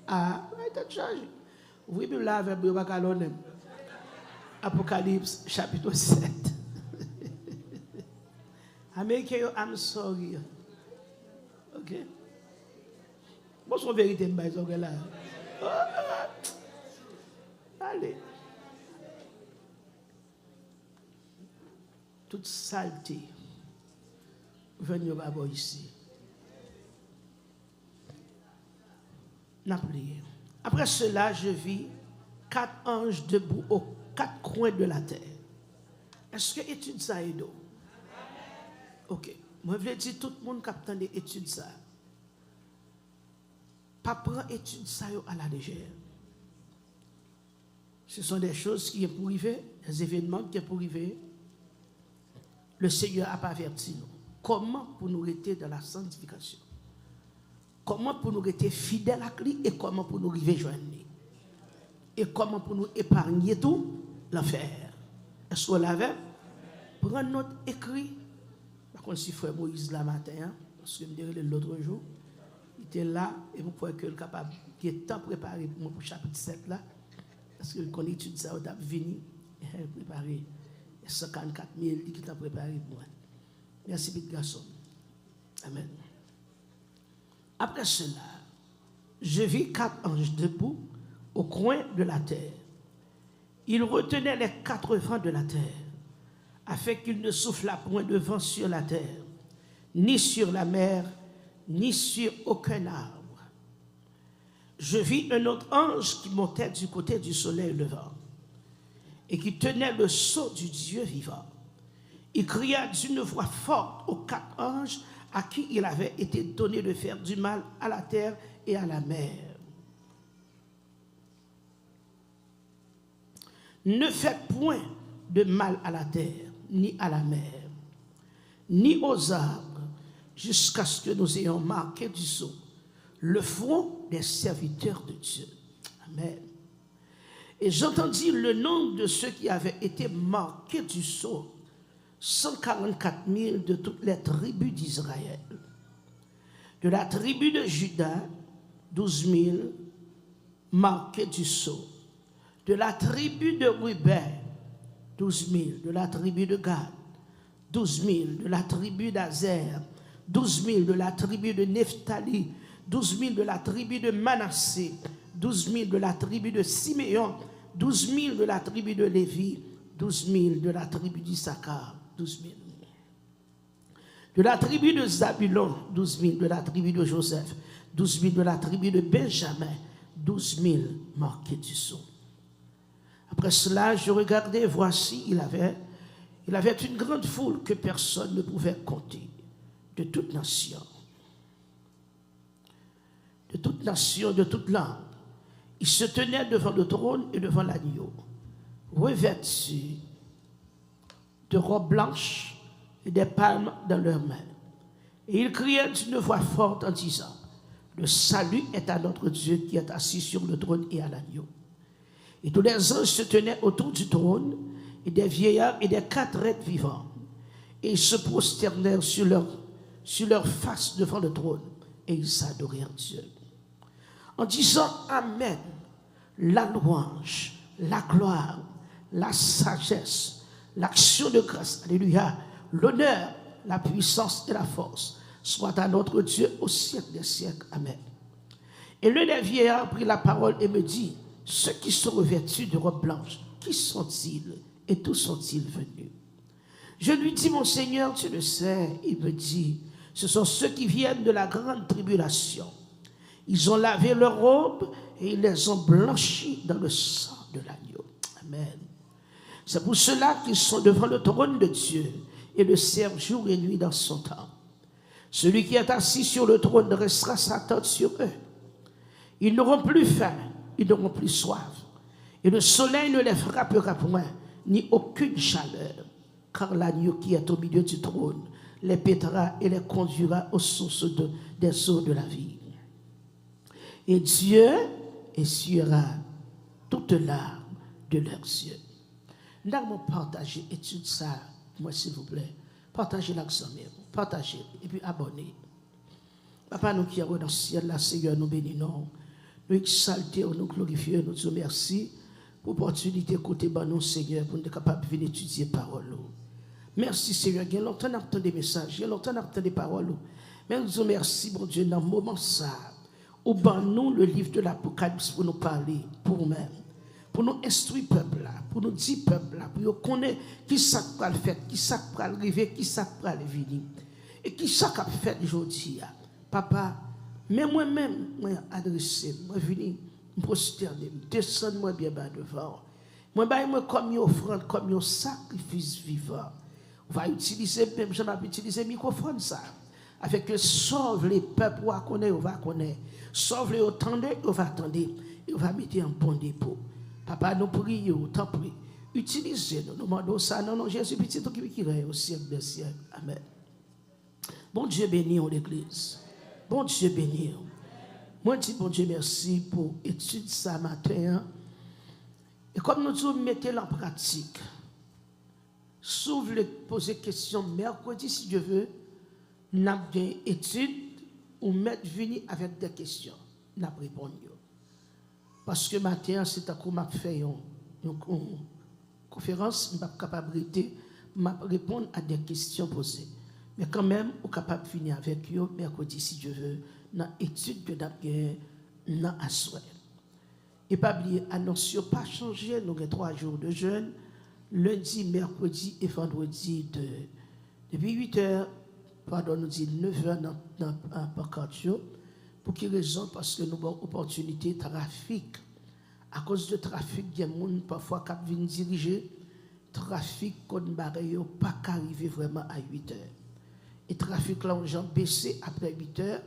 Ah, il a changé. Oui, mais là, avec le Apocalypse, chapitre 7. Américain, I'm sorry. Ok? Bon, son vérité, je là. Allez. Toute saleté. Venez au ici. N'a prié. Après cela, je vis 4 anges debout aux 4 coins de la terre. Est-ce que étude ça est d'eau? Ok. Moi, je veux dire tout le monde qui a étude ça. Pas prendre étude ça à la légère. Ce sont des choses qui sont pour arriver, des événements qui sont pour arriver. Le Seigneur a pas averti nous. Comment pour nous rester dans la sanctification? Comment pour nous rester fidèles à lui et comment pour nous arriver joindre? Et comment pour nous épargner tout l'enfer? Est-ce qu'on l'avait? Prendre notre écrit. Par contre, si frère Moïse là matin, hein, parce que je me dirais l'autre jour, il était là et vous pouvez que le capable qui est temps préparé pour moi pour chapitre 7 là, parce que quand étude ça, on a venu et préparé 144 000 qui t'a préparé pour moi. Merci, petit garçon. Amen. Après cela, je vis 4 anges debout au coin de la terre. Ils retenaient les 4 vents de la terre, afin qu'il ne soufflât point de vent sur la terre, ni sur la mer, ni sur aucun arbre. Je vis un autre ange qui montait du côté du soleil levant, et qui tenait le sceau du Dieu vivant. Il cria d'une voix forte aux 4 anges à qui il avait été donné de faire du mal à la terre et à la mer. Ne faites point de mal à la terre, ni à la mer, ni aux arbres, jusqu'à ce que nous ayons marqué du sceau le front des serviteurs de Dieu. Amen. Et j'entendis le nom de ceux qui avaient été marqués du sceau, 144 000 de toutes les tribus d'Israël. De la tribu de Juda, 12 000 marqués du sceau. De la tribu de Ruben, 12 000. De la tribu de Gad, 12 000. De la tribu d'Azer, 12 000. De la tribu de Nephtali, 12 000. De la tribu de Manassé, 12 000. De la tribu de Siméon, 12 000. De la tribu de Lévi, 12 000. De la tribu d'Issachar, 12 000. De la tribu de Zabulon, 12 000. De la tribu de Joseph, 12 000. De la tribu de Benjamin, 12 000 marqués du sceau. Après cela, je regardais, voici, il avait une grande foule que personne ne pouvait compter, de toute nation, de toute langue. Ils se tenaient devant le trône et devant l'agneau, revêtus de robes blanches et des palmes dans leurs mains. Et ils criaient d'une voix forte en disant, le salut est à notre Dieu qui est assis sur le trône et à l'agneau. Et tous les anges se tenaient autour du trône, et des vieillards et des 4 êtres vivants. Et ils se prosternèrent sur leur face devant le trône, et ils adorèrent Dieu. En disant Amen, la louange, la gloire, la sagesse, l'action de grâce, alléluia, l'honneur, la puissance et la force, soit à notre Dieu au siècle des siècles. Amen. Et l'un des vieillards prit la parole et me dit, ceux qui sont revêtus de robes blanches, qui sont-ils et d'où sont-ils venus? Je lui dis, mon Seigneur, tu le sais. Il me dit, ce sont ceux qui viennent de la grande tribulation. Ils ont lavé leurs robes et ils les ont blanchis dans le sang de l'agneau. Amen. C'est pour cela qu'ils sont devant le trône de Dieu et le servent jour et nuit dans son temps. Celui qui est assis sur le trône dressera sa tête sur eux. Ils n'auront plus faim. Ils n'auront plus soif, et le soleil ne les frappera point, ni aucune chaleur, car l'agneau qui est au milieu du trône les paîtra et les conduira aux sources des eaux de la vie. Et Dieu essuiera toute larme de leurs yeux. Nous allons partager, étude ça, moi s'il vous plaît, partagez l'accent, partagez, et puis abonnez. Papa, nous qui sommes dans le ciel, là, Seigneur, nous bénissons. Nous exaltons, nous glorifions, nous disons merci pour l'opportunité côté nous, Seigneur, pour nous être capables de venir étudier la parole. Merci, Seigneur. Il y a longtemps qu'on entend des messages, il y a longtemps qu'on entend des paroles. Mais nous disons merci, mon Dieu, dans le moment ça, où nous le livre de l'Apocalypse pour nous parler, pour nous-mêmes, pour nous instruire le peuple là, pour nous dire peuple là, pour nous connaître qui ça va le faire, qui ça va arriver, qui ça va venir. Et qui ça va faire aujourd'hui. Papa, mais moi-même, moi adressé, moi venu me prosterner, descendre moi bien bas devant. Moi comme une offrande, comme un sacrifice vivant. On va utiliser, même j'en ai utilisé le microphone ça. Avec que sauve les peuples, on va connaître. Sauve les attendez, on va attendre. Et on va mettre en bon dépôt. Papa, nous prions, t'en prie. Utilisez-nous, nous demandons ça. Non, Jésus, petit qui règne au siècle des siècles. Amen. Bon Dieu béni l'église. Bon Dieu béni. Moi, je dis bon Dieu merci pour l'étude ça matin. Et comme nous devons mettre en pratique, s'ouvre le poser question mercredi, si Dieu veut, nous avons une étude ou mettre venir avec des questions. Nous avons répondu. Parce que matin, c'est à quoi je fait une conférence, je suis capable de répondre à des questions posées. Mais quand même, on est capable de finir avec eux mercredi, si Dieu veut, dans l'étude que nous avons dans la soirée. Et pas oublier, annonce pas changer, nous avons 3 jours de jeûne, lundi, mercredi et vendredi depuis 8 h, pardon, nous dit 9 h dans Pacatio. Pour quelle raison? Parce que nous avons opportunité de trafic. À cause de trafic, il y a des gens parfois qui viennent diriger. Trafic, qu'on ne pas arriver vraiment à 8 h. Et trafic là, on a baissé après 8 h.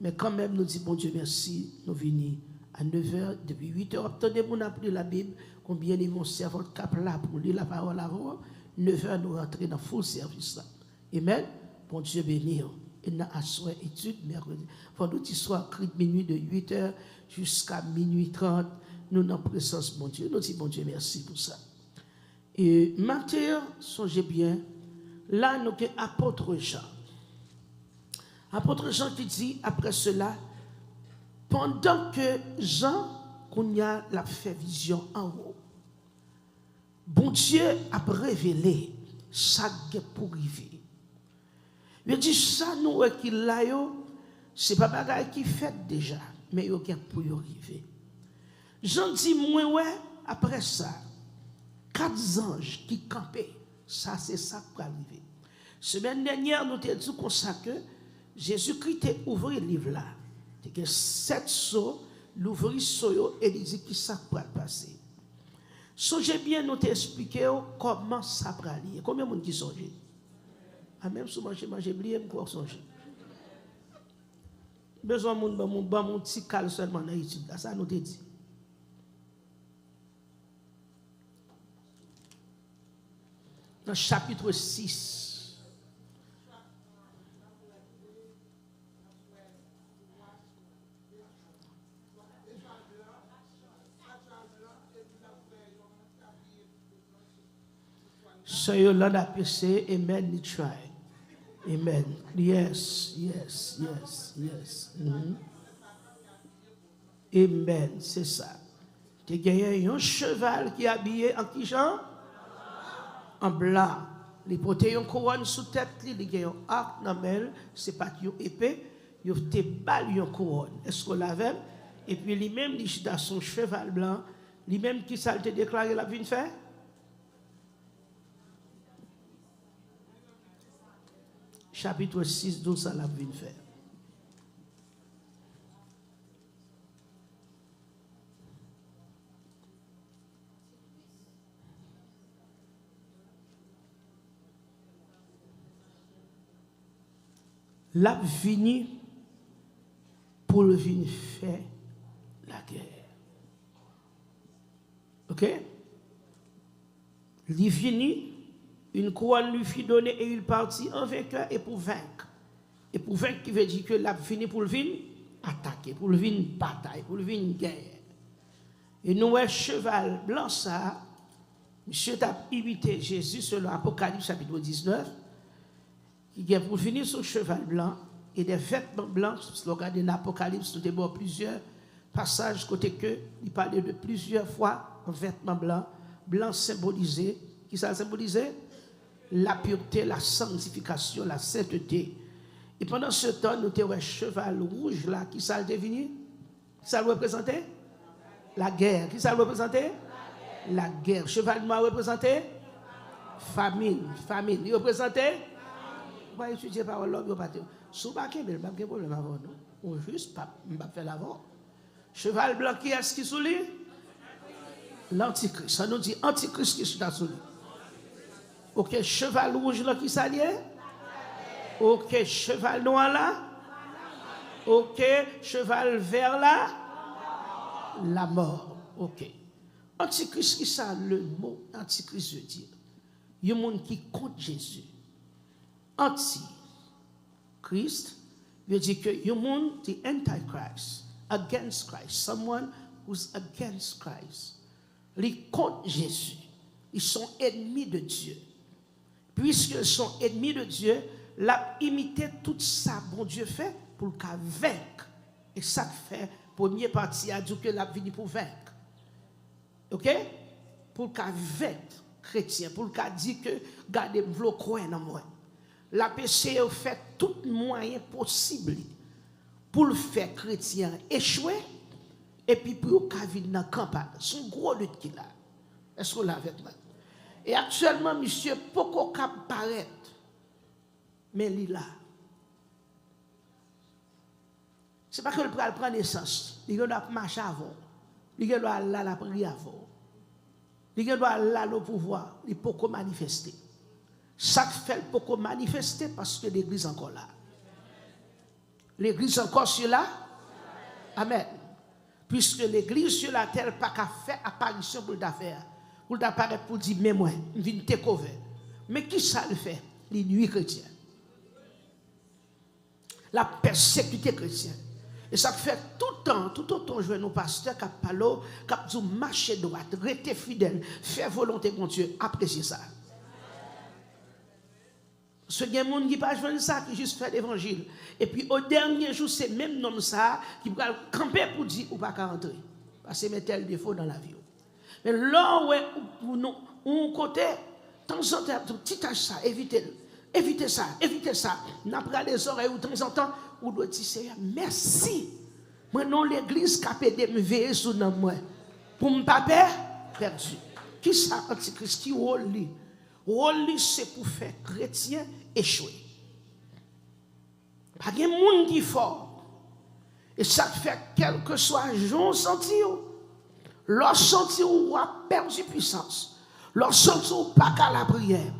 Mais quand même, nous disons, bon Dieu, merci, nous venons à 9 h, depuis 8 h. Attendez, nous avons pris la Bible, combien de mon servant cap là pour lire la parole avant. 9 h, nous rentrons dans le full service là. Amen. Bon Dieu béni. Et nous avons étude mercredi. Vendredi soir, minuit de 8 h jusqu'à minuit 30, nous sommes en présence, bon Dieu. Nous disons, bon Dieu, merci pour ça. Et matin, songez bien, là, nous avons apôtre Jean. Apôtre Jean qui dit, après cela, pendant que Jean, qu'on a la fait vision en haut, bon Dieu a révélé ça pour arriver. Il dit ça, nous, qu'il a, c'est pas bagaille qui fait déjà, mais il y a pour y arriver. Jean dit, moi, ouais, après ça, 4 anges qui campaient, ça, c'est ça qui va arriver. Semaine dernière, nous avons dit comme ça que Jésus-Christ a ouvert le livre là. Il y a 7 sceaux, l'ouvrir sceaux et il dit qui ça va passer. Songez bien, nous t'expliquer comment ça va aller. Combien de monde qui songe? Ah, même si manger, oublié, je vais songer. Besoin de mon petit cal seulement dans l'étude. Ça nous te dit. Dans le chapitre 6. So you learn that you say amen, you try. Amen. Yes. Mm-hmm. Amen, c'est ça. Tu as gagné un cheval qui est habillé en qui genre? En blanc. Il porte une couronne sous tête, il a un arc dans la c'est pas une épée, il a des balles une couronne. Est-ce qu'on l'avait? Et puis lui-même, il est dans son cheval blanc, lui-même qui s'est déclaré la vie faire? Chapitre 6, 12, ça l'a vu faire. L'a venu pour le venir faire la guerre. Ok? Il venu. Une couronne lui fut donnée et il partit en vainqueur et pour vaincre. Et pour vaincre, qui veut dire que l'a fini pour le venir attaquer, pour le venir bataille, pour le venir guerre. Et nous, un cheval blanc, ça, monsieur t'a imité Jésus selon Apocalypse chapitre 19, qui est pour finir son cheval blanc et des vêtements blancs. Si vous regardez l'Apocalypse, nous avons plusieurs passage côté que il parlait de plusieurs fois en vêtements blancs. Blanc symbolisé, qui ça symbolisait? La pureté, la sanctification, la sainteté. Et pendant ce temps, nous avons un cheval rouge là, qui ça le devenu? Ça le représentait? La guerre. Qui ça le représentait? La guerre. Cheval noir représentait? Famine. Famine. Il représentait? On va étudier par l'homme. Si vous n'avez pas de problème avant nous, ou juste pas faire l'avant. Cheval blanc qui est-ce qui soulit? L'antichrist. Ça nous dit antichrist qui est sous lui. Ok, cheval rouge là qui s'allie? Ok, cheval noir là? Ok, cheval vert là? La mort. Ok. Antichrist, qui ça le mot antichrist veut dire? Il y a un monde qui contre Jésus. Anti-Christ veut dire que il y a un monde qui est anti-Christ, against Christ, someone who's against Christ. Ils contre Jésus. Ils sont ennemis de Dieu. Puisqu'ils sont ennemis de Dieu, l'a imité tout ça, bon Dieu fait pour le vaincre. Et ça fait, première partie a dit que l'a venu pour vaincre. Ok? Pour le vaincre chrétien, pour le dire que gardez-vous croire dans moi. La péché a fait tout moyen possible pour le faire chrétien échouer et puis pour le vivre dans la campagne. C'est un gros lutte qu'il a. Est-ce qu'on l'a avec moi? Et actuellement, monsieur, pourquoi cap paraître? Mais il est là. Ce n'est pas que le prend naissance. Il doit marcher avant. Il doit aller la prière avant. Il doit aller au pouvoir. Il peut manifester. Ça fait pour manifester parce que l'église est encore là. L'église est encore sur là. Amen. Puisque l'église sur la terre n'a pas qu'à faire apparition pour l'affaire. Pour l'apparaître pour dire, mais moi, je viens te couvrir. Mais qui ça le fait? Les nuits chrétiennes. La persécution chrétienne. Et ça fait tout autant je veux nos pasteurs qui parlent, qui disent marcher droite, rester fidèle, faire volonté de Dieu, apprécier ça. Parce qu'il y a des gens qui ne pas jouer ça, qui juste fait l'évangile. Et puis au dernier jour, c'est même nom ça qui va camper pour dire ou pas rentrer. Parce que c'est tel défaut dans la vie. Mais là où on côté, de temps en temps, petit tâche ça, évitez ça. N'après les oreilles ou de temps en temps, on doit dire Seigneur, merci. Moi non l'église qui a pédé me veiller sur moi. Pour me pas perdu. Qui ça antichrist qui rôle lui? Rôle c'est pour faire chrétien échouer. Pas de monde qui est fort. Et ça fait quel que soit jour senti. Leur senti ou a perdu puissance. Leur senti ou pas qu'à la prière.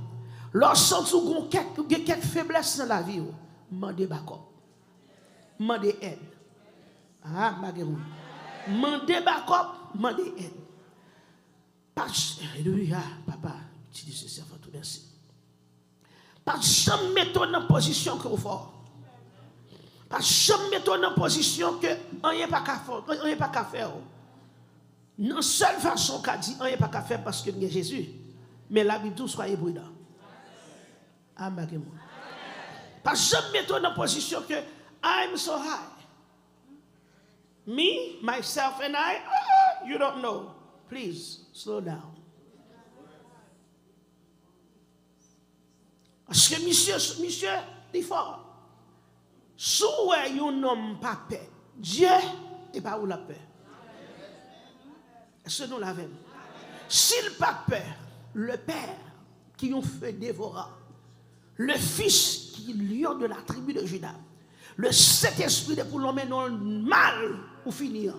Leur senti ou quelques faiblesses dans la vie. Mandez backup. Mandez aide. Ah, Maguerou. Mandez backup, mandez aide. Alléluia, papa. Tu dis ceci avant tout, merci. Pas jamais mettre dans position que vous fort. Pas jamais mettre dans position que rien pas qu'à faire. Non, seule façon qu'a dit, on n'est pas qu'à faire parce que il y a Jésus. Mais la Bible, soyez prudents. Amen. Pas jamais mettre dans position que I'm so high. Me, myself, and I, you don't know. Please, slow down. Parce que monsieur, il faut. Si vous avez un homme pas paix, Dieu n'est pas où la paix. Est-ce que nous l'avons? S'il pas peur, le Père qui ont fait dévorant, le Fils qui est lion de la tribu de Juda, le Saint-Esprit de pour l'emmener dans le mal pour finir,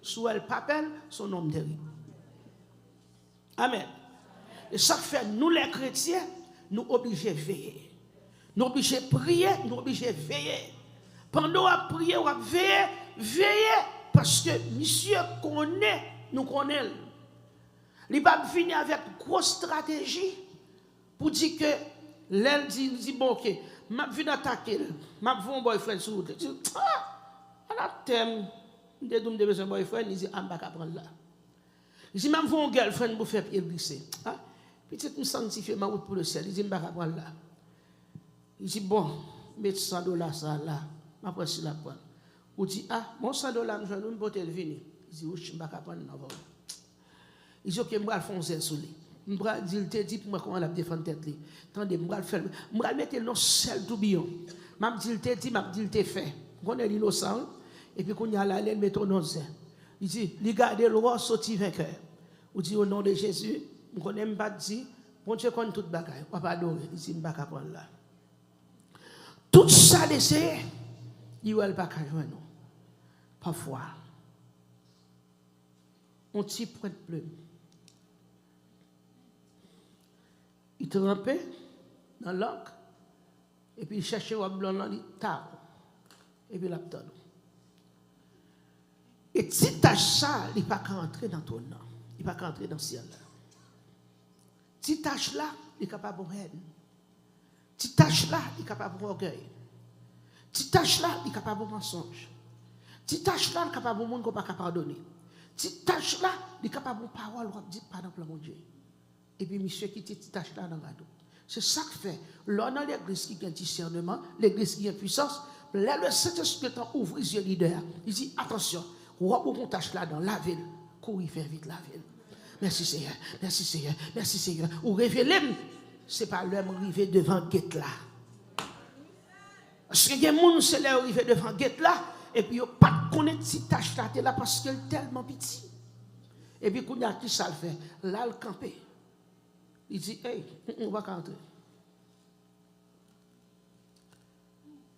soit elle papel, son homme terrible. Amen. Et ça fait nous les chrétiens, nous obligés de veiller. Nous obligés de prier, nous obligés de veiller. Pendant à prier, on va veiller, parce que monsieur connaît, nous connaissons. Il va venir avec une grosse stratégie pour dire que l'elle dit bon, ok, je vais attaquer, je vais un boyfriend sur route. Il dit, on a thème, de besoin de boyfriend, il dit, je ne vais pas prendre là. Il dit, je vais un girlfriend pour faire pied glisser. Peut-être me sanctifier ma route pour le ciel, il dit, je ne vais pas prendre là. Il dit, bon, mets $100 ça là, je vais prendre la pointe. Ou dit, ah, mon $100, je vais nous porter le vini. Il dit, oui, je ne vais pas prendre un vol. Il dit, ok, je vais faire un zèle sous lui. Je vais dire, il te dit pour moi comment on a défendu tête. Attendez, je vais faire. Je vais mettre le sel tourbillon. Je vais dire, il te dit, je vais dire, il te fait. On est innocent. Et puis, quand il y a la laine, mettons nos zèle. Il dit, regardez le roi sorti vainqueur. Ou dit, au nom de Jésus, je ne connais pas dit, bon Dieu connaît toute bagaille. On va pas adorer. Il dit, je ne vais pas prendre là. Tout ça d'essayer, il ne va pas joindre nous. Parfois, on t'y prend de plume. Il te rampait dans l'encre, et puis il cherchait un blanc dans le tard, et puis il l'abdonne. Et si tu as ça, il ne va pas rentrer dans ton nom, il ne va pas rentrer dans le ciel. Si tu as là, il est capable de haine. Si tu as là, il est capable d'orgueil. Si tu as là, il est capable de mensonge. Si tu as là, il est capable de monde qu'on ne peut pas pardonner. Si tu as là, il est capable de parole, on dit pardon pour mon Dieu. Et puis, monsieur qui te tâche là dans le gâteau. C'est ça que fait. Là, dans l'église qui a un discernement, l'église qui a une puissance, là, le Saint-Esprit ouvre les yeux leader. Il dit, attention, on va tâche là dans la ville, courir faire vite la ville. Merci Seigneur, merci Seigneur, merci Seigneur. Ou révéler, ce n'est pas l'homme arrivé devant le guette là. Parce que les gens sont arrivés devant le guette là, et puis ils ne pas connaître si tâche là, là parce qu'elle est tellement petit. Et puis, quand il y a qui ça le fait, là, le campé. Il dit, hey, on va rentrer.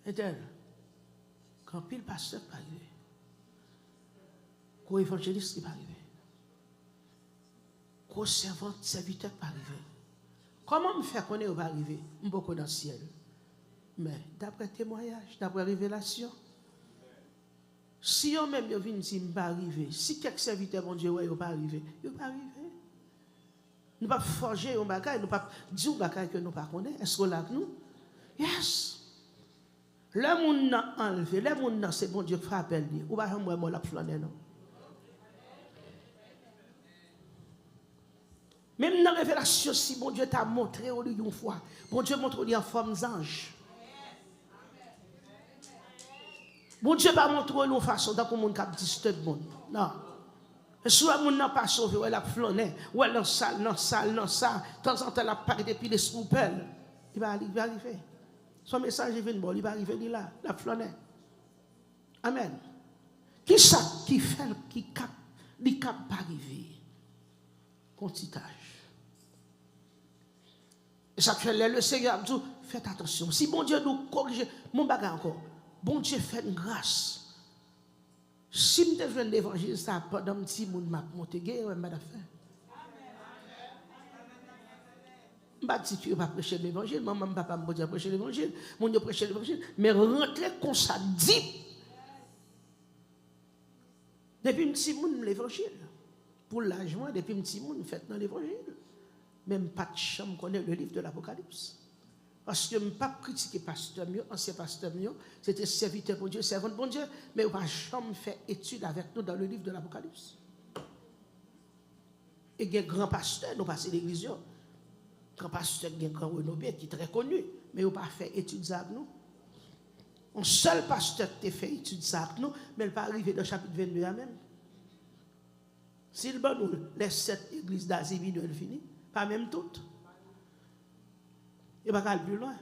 Et elle, quand pile pasteur n'est pas arrivé, quand évangéliste n'est pas arrivé, quand serviteur n'est pas arrivé, comment me faire connaître ou pas arriver? Je ne peux pas dans le ciel. Mais d'après témoignage, d'après révélation, si on même vient dire qu'il ne pas arriver, si quelques serviteurs mon Dieu ne pas arriver, il ne pas arriver. Nous ne pouvons pas forger un bagage, nous ne pouvons pas dire un bagage que nous ne connaissons pas. Est-ce qu'on l'a avec nous? Yes. Le monde n'a enlevé, le monde n'a c'est bon Dieu qui fait appel. Ou pas moi la flâner non. Même dans la révélation, si bon Dieu t'a montré au lieu d'une fois, bon Dieu montre en forme d'ange. Bon Dieu va montrer nous façon dans le monde qui a disturbe le monde. Non. Et soit moun n'a pas sauvé, ou elle a flâné, ou elle dans ça, de temps en temps, elle a parlé depuis les spoupelles. Il va arriver. Son message est venu, bon, il va arriver là, la flâné. Amen. Qui ça qui fait, qui cap pas arriver? Contitage. Et ça fait le Seigneur dit, faites attention. Si bon Dieu nous corrige, mon bagage encore, bon Dieu fait une grâce. Si je devais l'évangile, ça pendant un petit monde m'a monté, je vais faire. Je ne dis pas prêcher l'évangile, maman, papa me dit prêcher l'évangile, mon Dieu prêcher l'évangile, mais rentrer comme ça, dit. Depuis un petit monde, l'évangile. Pour l'âge, depuis un petit monde, fait dans l'évangile. Même pas de chambre connaît le livre de l'Apocalypse. Parce que je ne peux pas critiquer pasteur mieux, ancien pasteur mieux, c'était serviteur pour Dieu, servant pour Dieu, mais on ne peut pas jamais faire étude avec nous dans le livre de l'Apocalypse. Et il y a un grand pasteur, nous passons l'église, grand pasteur qui est grand renommé, qui est très connu, mais on ne peut pas faire étude avec nous. Un seul pasteur qui a fait étude avec nous, mais il ne peut pas arriver dans le chapitre 22 même. S'il bon nous, les 7 églises d'Asie mineure finies, pas même toutes. Il ne va pas aller plus loin.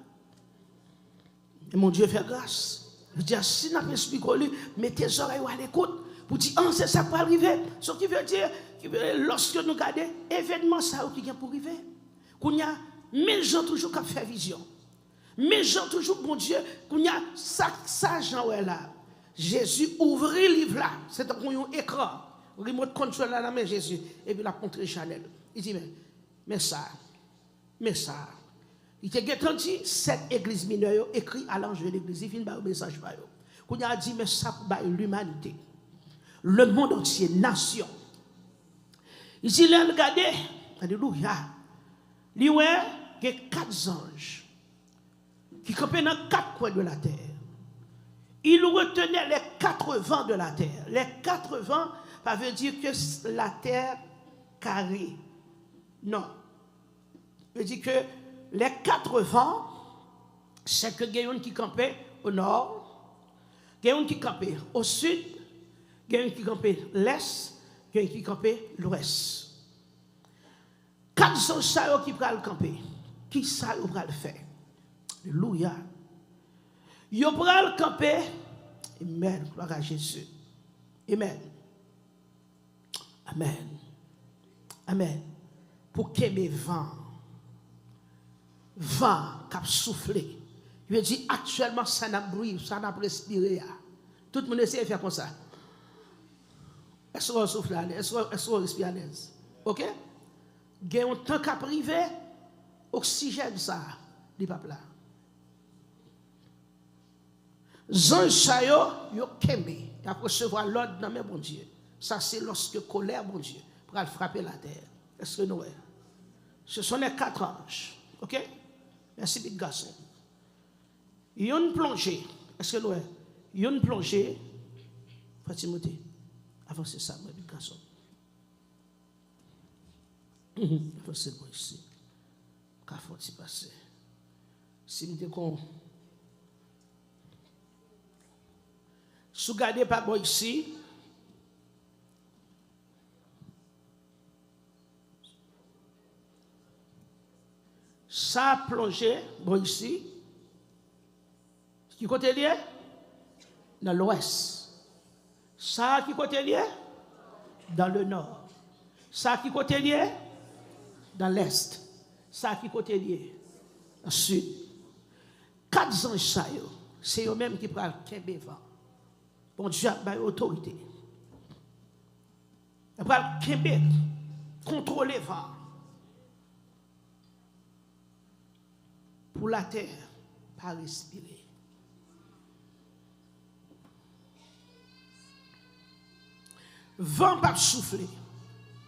Et mon Dieu fait grâce. Je dis, si nous avons expliqué, mettez tes oreilles à l'écoute pour dire, ah, c'est ça qui va arriver. Ce qui veut dire, lorsque nous regardons, événement ça qui vient pour arriver. Qu'on y a 1000 gens toujours qui fait vision. 1000 gens toujours, mon Dieu, qu'on y a ça Jean là. Jésus ouvre le livre là. C'est un écran. Remote control là, mais Jésus. Et puis il a montré Chanel. Il dit, mais ça. Il te dit, cette église mineure écrit à l'ange de l'église, il finit par un message. Qu'on a dit, mais ça pour l'humanité. Le monde entier, nation. Il dit, là, regardez, alléluia. Il y a 4 anges qui campaient dans 4 coins de la terre. Il retenait les 4 vents de la terre. Les 4 vents, ça veut dire que la terre carrée. Non. Ça veut dire que les 4 vents, c'est que Guéon qui campait au nord, Il y a un qui campe au sud, il y a un qui campe l'est, il y a un qui campe l'ouest. 4 anges ça qui va le camper. Qui ça va le faire? Alléluia. Ils vont le camper. Amen. Gloire à Jésus. Amen. Amen. Amen. Pour qu'il y ait vent qui a soufflé. Il veut dire actuellement ça n'a bruit, ça n'a respiré. Tout le monde essaie de faire comme ça. Est-ce qu'on souffle à l'aise? Est-ce qu'on respire à l'aise? Ok? Il y a un temps qu'à privé, oxygène ça, il pas là. Zan chayo yo kembe, il a recevoir l'ordre dans mes bon Dieu. Ça c'est lorsque colère bon Dieu pour frapper la terre. Est-ce que nous ce sont les 4 anges. OK? Merci big garçon. Ils ont une plongée. Est-ce que nous ils ont une plongée. Fatimouté. Avancez ça, mon big garçon. Avancez moi ici. Qu'à faut-il passer? Si nous décon si vous regardez par moi ici, ça a plongé, bon ici, qui côté lié? Dans l'ouest. Ça qui côté lié? Dans le nord. Ça qui côté lié? Dans l'est. Ça qui côté lié? Dans le sud. 4 anges ça, c'est eux-mêmes qui prennent le vent. Bon Dieu a une autorité. Il va contrôler le vent. Pour la terre, pas respirer. Vent pas souffler,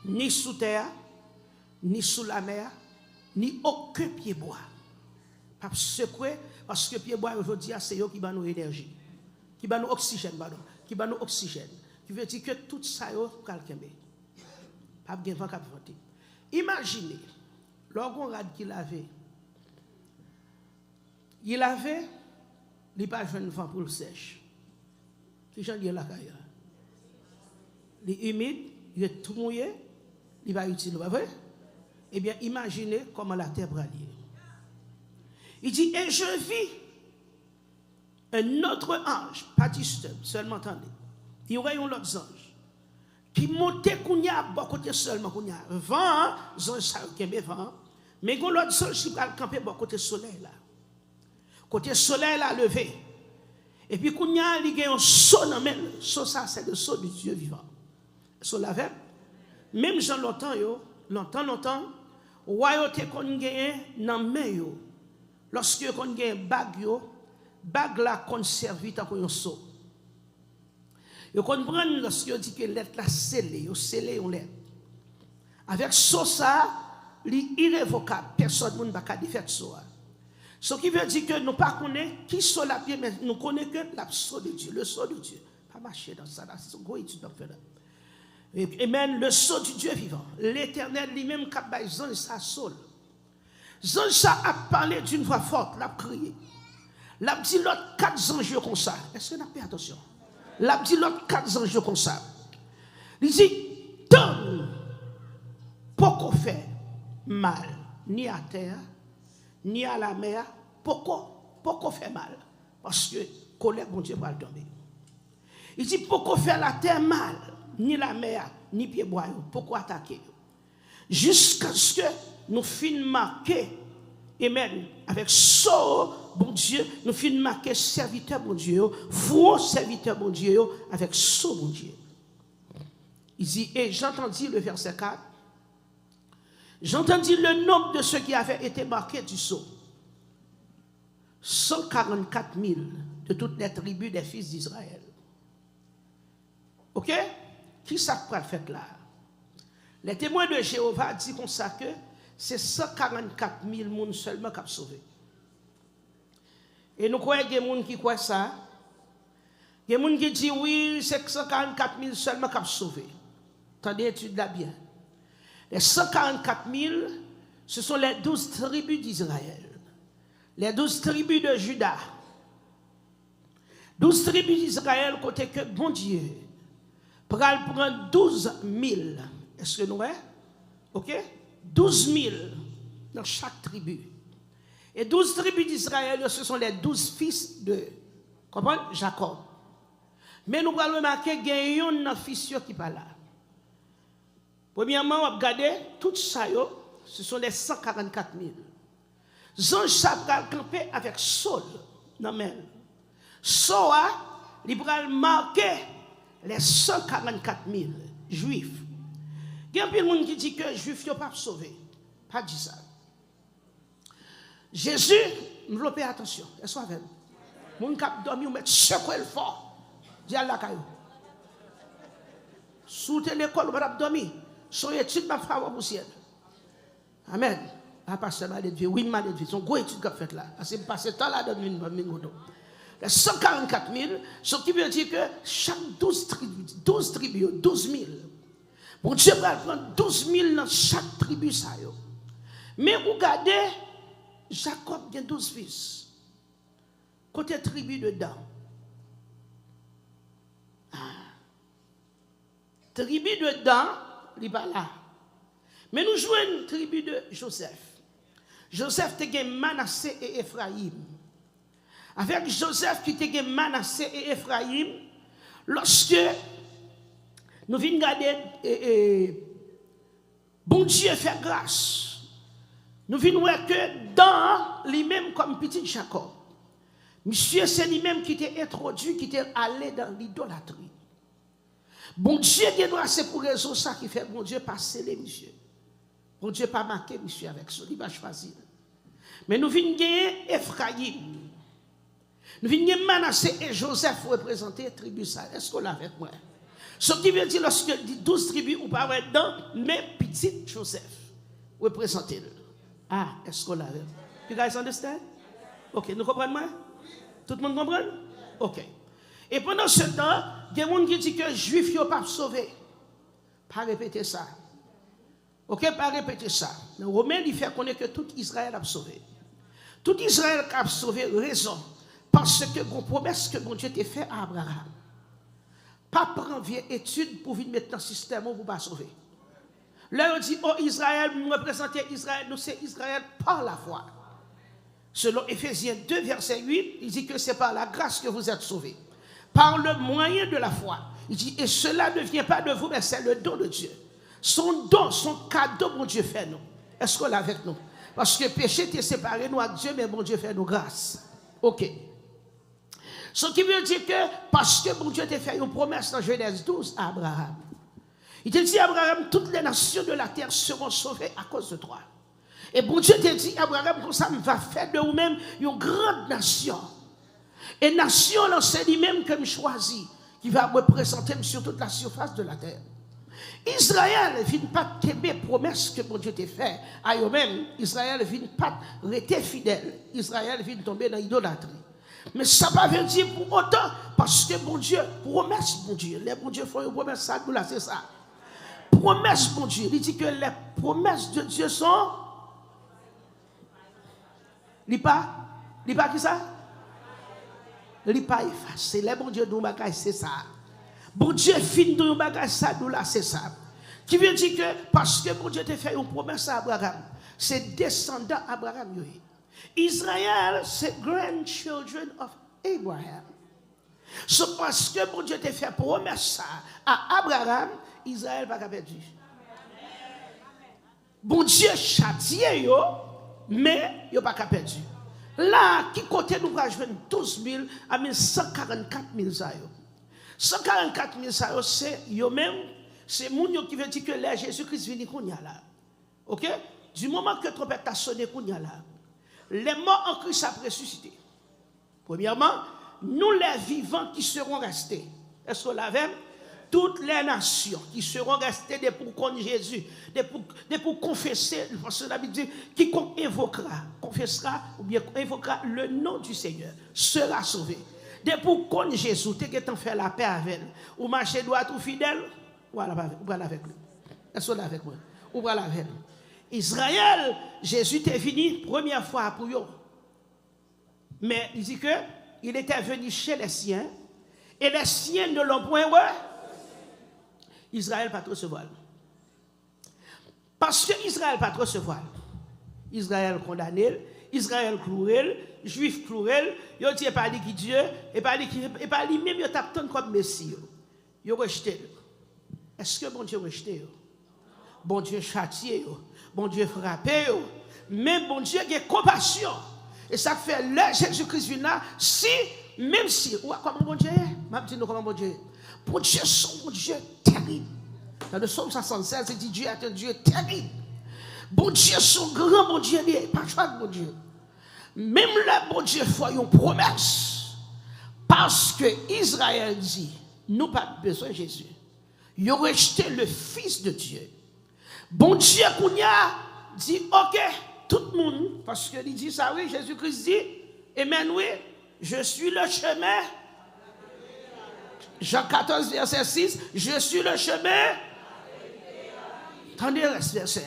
ni sous terre, ni sous la mer, ni aucun pied bois. Pas secouer, parce que pied bois aujourd'hui, c'est eux qui va nous énergie. Qui va nous oxygène, pardon, qui va nous oxygène, qui veut dire que tout ça est calquembe. Pas de vent qui vente. Imaginez, lorsqu'on regarde qu'il avait, il n'est pas jeune vent pour le sèche. Qui j'en dis la caille? Il est humide, il est tout mouillé, il va utile, pas vrai? Eh bien, imaginez comment la terre va lier. Il dit, et je vis un autre ange, pas distant, seulement attendez. Il y aurait un autre ange qui montait kounya bon côté seulement kounya. Vent, ange ça qui est vent, mais il y a l'autre ange qui va camper bon côté soleil là. Côté soleil là levé. Et puis kounya il y a un saut dans même, saut ça c'est le saut du Dieu vivant. Saut la veille. Même Jean longtemps, royauté qu'on gagne dans main yo. Lorsque qu'on gagne bague yo, bague la conserve tant qu'on saut. Vous comprenez lorsque on dit que lettre la scellée, on lettre. Avec ça, l'irrévocable, personne ne peut défaire ça. Ce qui veut dire que nous ne connaissons pas qui sont la pied, mais nous connaissons que la sceau de Dieu, le sceau de Dieu. Pas marcher dans ça, c'est une grosse étude dans le Amen, le sceau du Dieu vivant. L'Éternel lui-même qui a baillé sa soul. Jean a parlé d'une voix forte, l'a crié. L'a dit l'autre 4 anges comme ça. Est-ce que vous avez fait attention? L'a dit l'autre 4 anges comme ça. Il dit, donne, pourquoi faire mal, ni à terre, ni à la mer, pourquoi faire mal? Parce que colère, bon Dieu, va le tomber. Il dit, pourquoi faire la terre mal, ni la mer, ni pied bois, pourquoi attaquer? Jusqu'à ce que nous finissons marquer, amen, avec ça, bon Dieu, nous finissons marquer serviteur, bon Dieu, faux serviteur, bon Dieu, avec ça, bon Dieu. Il dit, et j'entendis le verset 4, j'entendis le nombre de ceux qui avaient été marqués du sceau. 144 000 de toutes les tribus des fils d'Israël. Ok? Qui ça peut faire là? Les témoins de Jéhovah disent comme ça que c'est 144 000 personnes seulement qui ont sauvé. Et nous croyons qu'il y a des gens qui croient ça. Il y a des gens qui disent oui, c'est 144 000 seulement qui ont sauvé. Attendez, étude là bien. Les 144 000, ce sont les 12 tribus d'Israël. Les 12 tribus de Juda. 12 tribus d'Israël, côté que bon Dieu, pour prendre 12 000. Est-ce que nous est? Ok? 12 000 dans chaque tribu. Et 12 tribus d'Israël, ce sont les 12 fils de, comprenez? Jacob. Mais nous allons remarquer qu'il y a un fils qui n'est pas là. Premièrement, on va regarder tout ça, ce sont les 144 000. Jean Chabral campé avec Saul. Non, Saul, il va marquer les 144 000 juifs. Il y a des gens qui disent que les juifs ne sont pas sauvés. Pas dit ça. Jésus, nous devons faire attention. Est-ce que vous avez? Les gens qui dorment, ils mettent secouer le fort. Dis à la caillou. Sous l'école, vous avez dormi. Son étude m'a fait pour ciel. Amen. Ah, pasteur Maledvi, oui, Maledvi, son gros étude qu'a fait là. C'est passé temps là dans une minute. Les 144 000, ce qui veut dire que chaque 12 tribus, 12 000. Bon Dieu va prendre 12 000 dans chaque tribu. Ça, mais regardez, Jacob a 12 fils. Côté tribu dedans. Tribu dedans, il n'est pas là. Mais nous jouons une tribu de Joseph. Joseph était Manassé et Ephraïm. Avec Joseph qui était Manassé et Ephraïm, lorsque nous venons regarder, bon Dieu fait grâce. Nous venons voir que dans lui-même comme petit Jacob, monsieur c'est lui-même qui était introduit, qui était allé dans l'idolâtrie. Bon Dieu qui doit c'est pour raison ça qui fait bon Dieu passer les monsieur. Bon Dieu pas marqué monsieur avec ça, il va choisir. Mais nous venons gagner Ephraïm. Nous venons gagner Manassé et Joseph représenter la tribu ça. Est-ce qu'on l'a avec moi? Ce qui veut dire lorsque dit 12 tribus ou pas dedans, mais petit Joseph représenter le. Ah, est-ce qu'on l'a avec? You guys understand? Ok, nous comprenons? Tout le monde comprend? Ok. Et pendant ce temps, il y a des gens qui disent que les Juifs ne sont pas sauvés. Pas répéter ça. Ok, pas répéter ça. Le Romain, il fait connaître que tout Israël a sauvé. Tout Israël a sauvé, raison. Parce que la promesse que mon Dieu t'a fait à Abraham. Pas prendre vieille étude pour venir mettre dans le système pour ne pas sauver. Là, on dit, oh Israël, nous représentons Israël, nous c'est Israël par la foi. Selon Éphésiens 2, verset 8, il dit que c'est par la grâce que vous êtes sauvés. Par le moyen de la foi. Il dit, et cela ne vient pas de vous, mais c'est le don de Dieu. Son don, son cadeau, mon Dieu fait nous. Est-ce qu'on l'a avec nous? Parce que péché était séparé nous avec Dieu, mais mon Dieu fait nous grâce. Ok. Ce qui veut dire que, parce que mon Dieu t'a fait une promesse dans Genèse 12 à Abraham. Il t'a dit à Abraham, toutes les nations de la terre seront sauvées à cause de toi. Et bon Dieu t'a dit, Abraham, comme ça, va faire de vous-même une grande nation. Et nation, c'est lui-même que je choisis, qui va représenter sur toute la surface de la terre. Israël ne vient pas t'aimer promesse que mon Dieu t'a fait. À eux-mêmes, Israël ne vient pas rester fidèle. Israël vient tomber dans l'idolâtrie. Mais ça ne veut pas dire pour autant, parce que mon Dieu, promesse mon Dieu. Les bon Dieu font une promesse, ça, nous là, c'est ça. Promesse mon Dieu. Il dit que les promesses de Dieu sont. Il pas qui ça? Il pas effacé. Les bon Dieu nous bagage c'est ça. Bon Dieu fin nous bagage ça nous là c'est ça. Qui veut dire que parce que bon Dieu t'a fait une promesse à Abraham, c'est descendant Abraham. Israël c'est grandchildren of Abraham. C'est parce que bon Dieu t'a fait promesse à Abraham, Israël va pas perdu. Bon Dieu châtié yo, mais yo pas perdu. Là, qui côté nous va jouer 12 000 à 144 000 ça yo. 144 000 ça yo, c'est yo même, c'est moun yo qui veut dire que là Jésus-Christ vient kounya là. OK? Du moment que trompette a sonné kounya là, les morts en Christ a ressuscité. Premièrement, nous les vivants qui seront restés. Est-ce qu'on l'avait? Toutes les nations qui seront restées pour connaître Jésus, pour confesser, parce que la Bible dit, quiconque évoquera, confessera ou bien évoquera le nom du Seigneur, sera sauvé. Pour connaître Jésus, tu es fait la paix avec lui, ou marcher droit ou fidèle, ou voilà avec lui. Est-ce qu'on avec moi? Ou voilà avec lui. Israël, Jésus est venu première fois pour eux. Mais il dit que il était venu chez les siens, et les siens ne l'ont point ouais. Israël pas trop se voile. Parce que Israël pas trop se voile. Israël condamné, Israël cloué, Juif cloué, il dit pas lui qui Dieu, et pas lui même il t'attend comme Messie. Il rejeté. Est-ce que bon Dieu rejeté? Bon Dieu châtié, bon Dieu frappé, mais bon Dieu a compassion. Et ça fait là Jésus-Christ vient là, si même si comment bon Dieu est, m'a dit nous comment bon Dieu. Bon Dieu son Dieu terrible. Dans le psaume 76, il dit Dieu est un Dieu terrible. Bon Dieu son grand bon Dieu, pas chaque bon Dieu. Même là bon Dieu fait une promesse parce que Israël dit nous pas besoin de Jésus. Il a rejeté le Fils de Dieu. Bon Dieu Kounia dit OK, tout le monde, parce qu'il dit ça, oui, Jésus-Christ dit, Amen, oui, je suis le chemin. Jean 14, verset 6, je suis le chemin. Attendez, ce verset.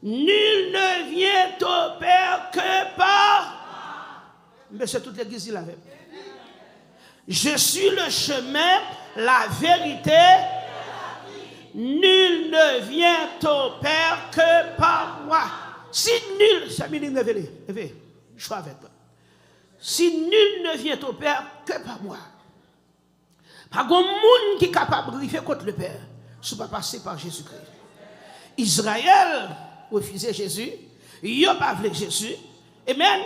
Nul ne vient au Père que par. Mais c'est toute l'église, il avait. Je suis le chemin, la vérité. Nul ne vient au Père que par moi. Si nul, ça m'est révélé, je suis avec toi. Si nul ne vient au Père que par moi. Pas de monde qui est capable de arriver contre le Père, ce n'est pas passé par Jésus-Christ. Israël refusait Jésus, il n'a pas voulu Jésus, et même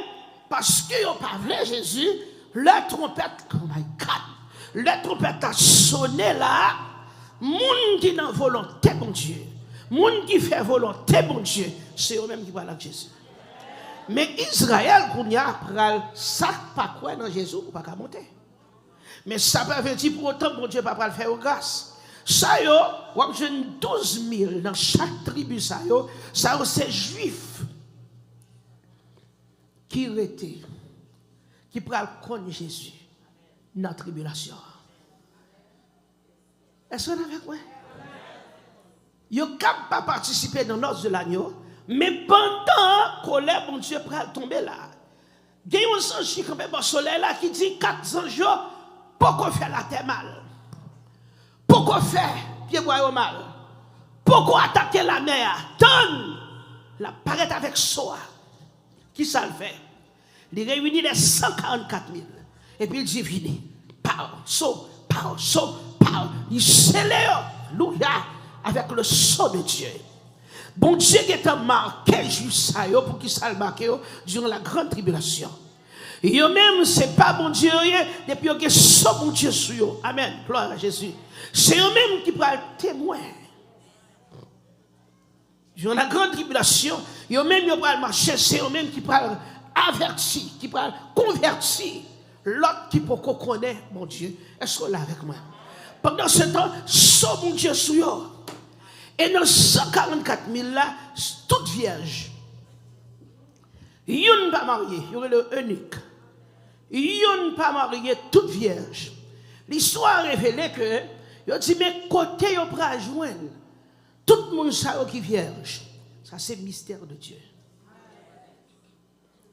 parce qu'il n'a pas voulu Jésus, la trompette, oh my God, la trompette a sonné là. Moun qui n'a volonté bon Dieu, moun qui fait volonté bon Dieu, c'est eux-mêmes qui parlent avec Jésus. Mais Israël, qu'on y a, ça pas quoi dans Jésus, ou pas qu'à monter. Mais ça ne veut dire pour autant que bon Dieu ne va pas le faire au grâce. Ça y est, on a 12 000 dans chaque tribu, ça c'est juif qui étaient, qui prennent contre Jésus dans la tribulation. Est-ce qu'on est avec moi? Ils ne peuvent pas participer dans l'os de l'agneau, mais pendant que colère, bon Dieu, prend tomber là. Il y a un ange qui est dans le soleil là qui dit 400 jours, pourquoi faire la terre mal? Pourquoi faire pied bois mal? Pourquoi attaquer la mer? Donne la paraît avec soi. Qui ça le fait? Il réunit les 144 000. Et puis il dit, venez, parle, saut, parle, saut. Il scellait avec le sang de Dieu. Bon Dieu qui est marqué juste pour qu'il soit marqué durant la grande tribulation. Et même, ce n'est pas bon Dieu, depuis qu'il y a son bon Dieu sur eux. Amen. Gloire à Jésus. C'est eux-mêmes qui prennent témoin. Durant la grande tribulation, eux-mêmes qui prennent marcher, c'est eux-mêmes qui prennent avertir, qui prennent convertir. L'autre qui peut connaître mon Dieu. Est-ce qu'on est avec moi? Pendant ce temps, son mon Dieu sur eux. Et dans 144 000 là, toutes vierges. Yon pas marié, il y aurait le eunuque. Yon pas marié, toutes vierges. L'histoire révèle que, il dit, mais côté yon pra joindre, tout le monde sait qui est vierge. Ça, c'est le mystère de Dieu.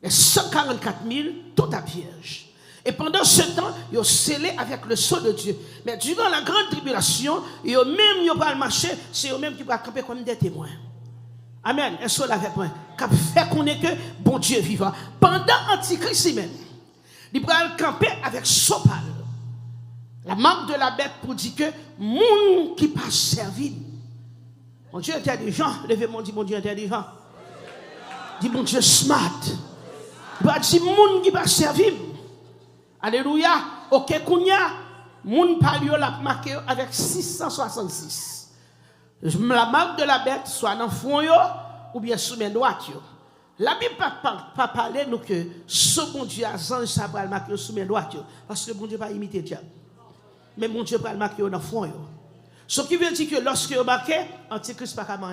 Et 144 000, tout à vierge. Et pendant ce temps, ils ont scellé avec le sceau de Dieu. Mais durant la grande tribulation, ils ont même ils pas marché, c'est eux-mêmes qui vont camper comme des témoins. Amen. Est-ce que là avec moi? Qui fait qu'on est que bon Dieu vivant. Pendant Antichrist même, ils vont camper avec sopal. La marque de la bête pour dire que monde qui pas servi. Mon Dieu intelligent, levez-moi, dit mon Dieu intelligent. Dit mon Dieu smart. Il va dire monde qui pas servi. Alléluia. Ok, Kounia, moun palio l'a marqué avec 666. La marque de la bête, soit dans le fond ou bien sous mes droites. La Bible pas parler nous que ce bon Dieu a zange ça va le marquer sous mes droites. Parce que bon Dieu pas imiter le diable. Mais mon Dieu va le marquer dans le fond. Ce qui veut dire que lorsque vous marquez, Antichrist pas comment.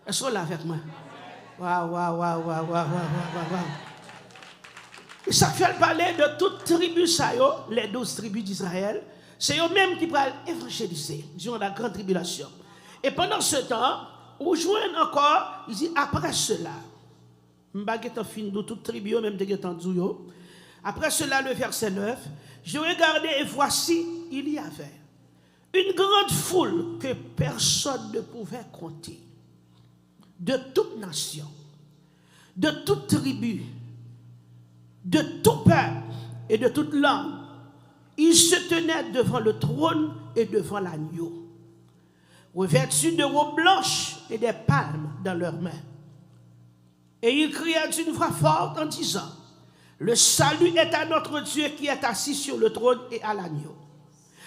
Est-ce que là avec moi? Waouh. Et ça fait parler de toutes tribus, les 12 tribus d'Israël. C'est eux-mêmes qui vont évangéliser durant la grande tribulation. Et pendant ce temps, on joue encore, il dit après cela, je ne fin de toute tribu, même de Gétandouyo. Après cela, le verset 9, je regardais et voici, il y avait une grande foule que personne ne pouvait compter, de toute nation, de toute tribu, de tout peuple et de toute langue. Ils se tenaient devant le trône et devant l'agneau, revêtus de robes blanches et des palmes dans leurs mains. Et ils criaient d'une voix forte en disant, le salut est à notre Dieu qui est assis sur le trône et à l'agneau.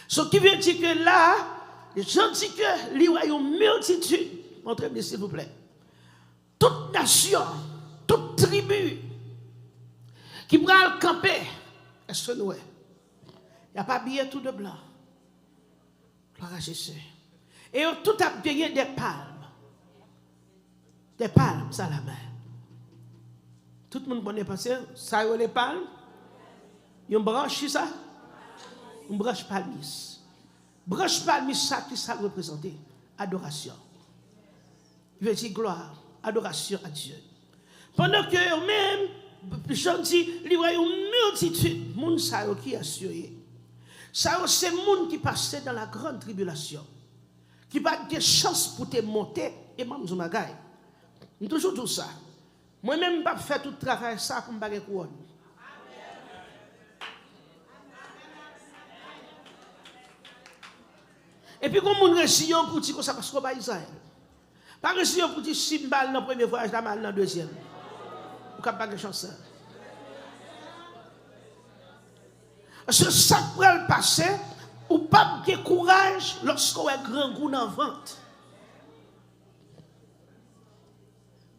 Ce qui veut dire que là, les gens disent que il y a une multitude, montrez-moi s'il vous plaît, toute nation, toute tribu, qui va le camper, est-ce que nous, il n'y a pas habillé tout de blanc. Gloire à Jésus. Et tout a gagné des palmes. Des palmes à la main. Tout le monde connaît penser, ça y est les palmes. Une branche, ça? Une branche palmis. Branche palmis, ça qui ça représente? Adoration. Il veut dire gloire, adoration à Dieu. Pendant que eux-mêmes, je dis, il y a une multitude de monde qui est assuré. Ça, c'est le monde qui passait dans la grande tribulation. Qui n'a pas de chance pour te monter et même je m'agaille. Je toujours tout ça. Moi-même, je ne vais pas faire tout le travail ça pour me faire couronne. Et puis, comme on réussit pour dire que ça passe comme Israël. Pas réussi pour dire si je dans le premier voyage, la mal dans le deuxième. Vous n'avez pas de chance. Ce sac pour le passer, ou pas de courage lorsqu'on a un grand goût dans la vente.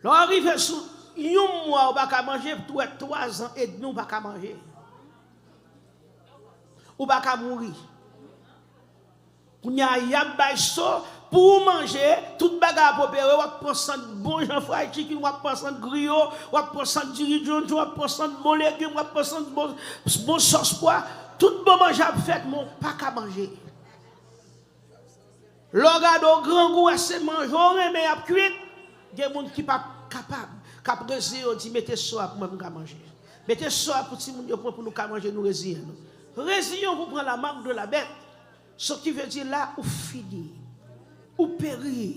Lorsqu'on arrive sur un mois, on ne va pas manger, pour 3 ans et demi, on ne va pas manger. On ne va pas mourir. On y a pour manger, toute bagarre pour opérer, on prend 100 bon Jean Fry chicken, on prend 100 griot, on prend 100 dirigeants, on prend 100 bon légumes, on prend 100 bon sauce pois. Tout bon manger fait, mon pas qu'à manger. L'organe au grand goût, c'est manger, mais à cuire, il y a des gens qui ne sont pas capables. Quand on dit, mettez ça pour nous manger. Mettez ça pour nous manger, nous résilions. Résilions pour prendre la marque de la bête. Ce qui veut dire là, ou finir, ou périr,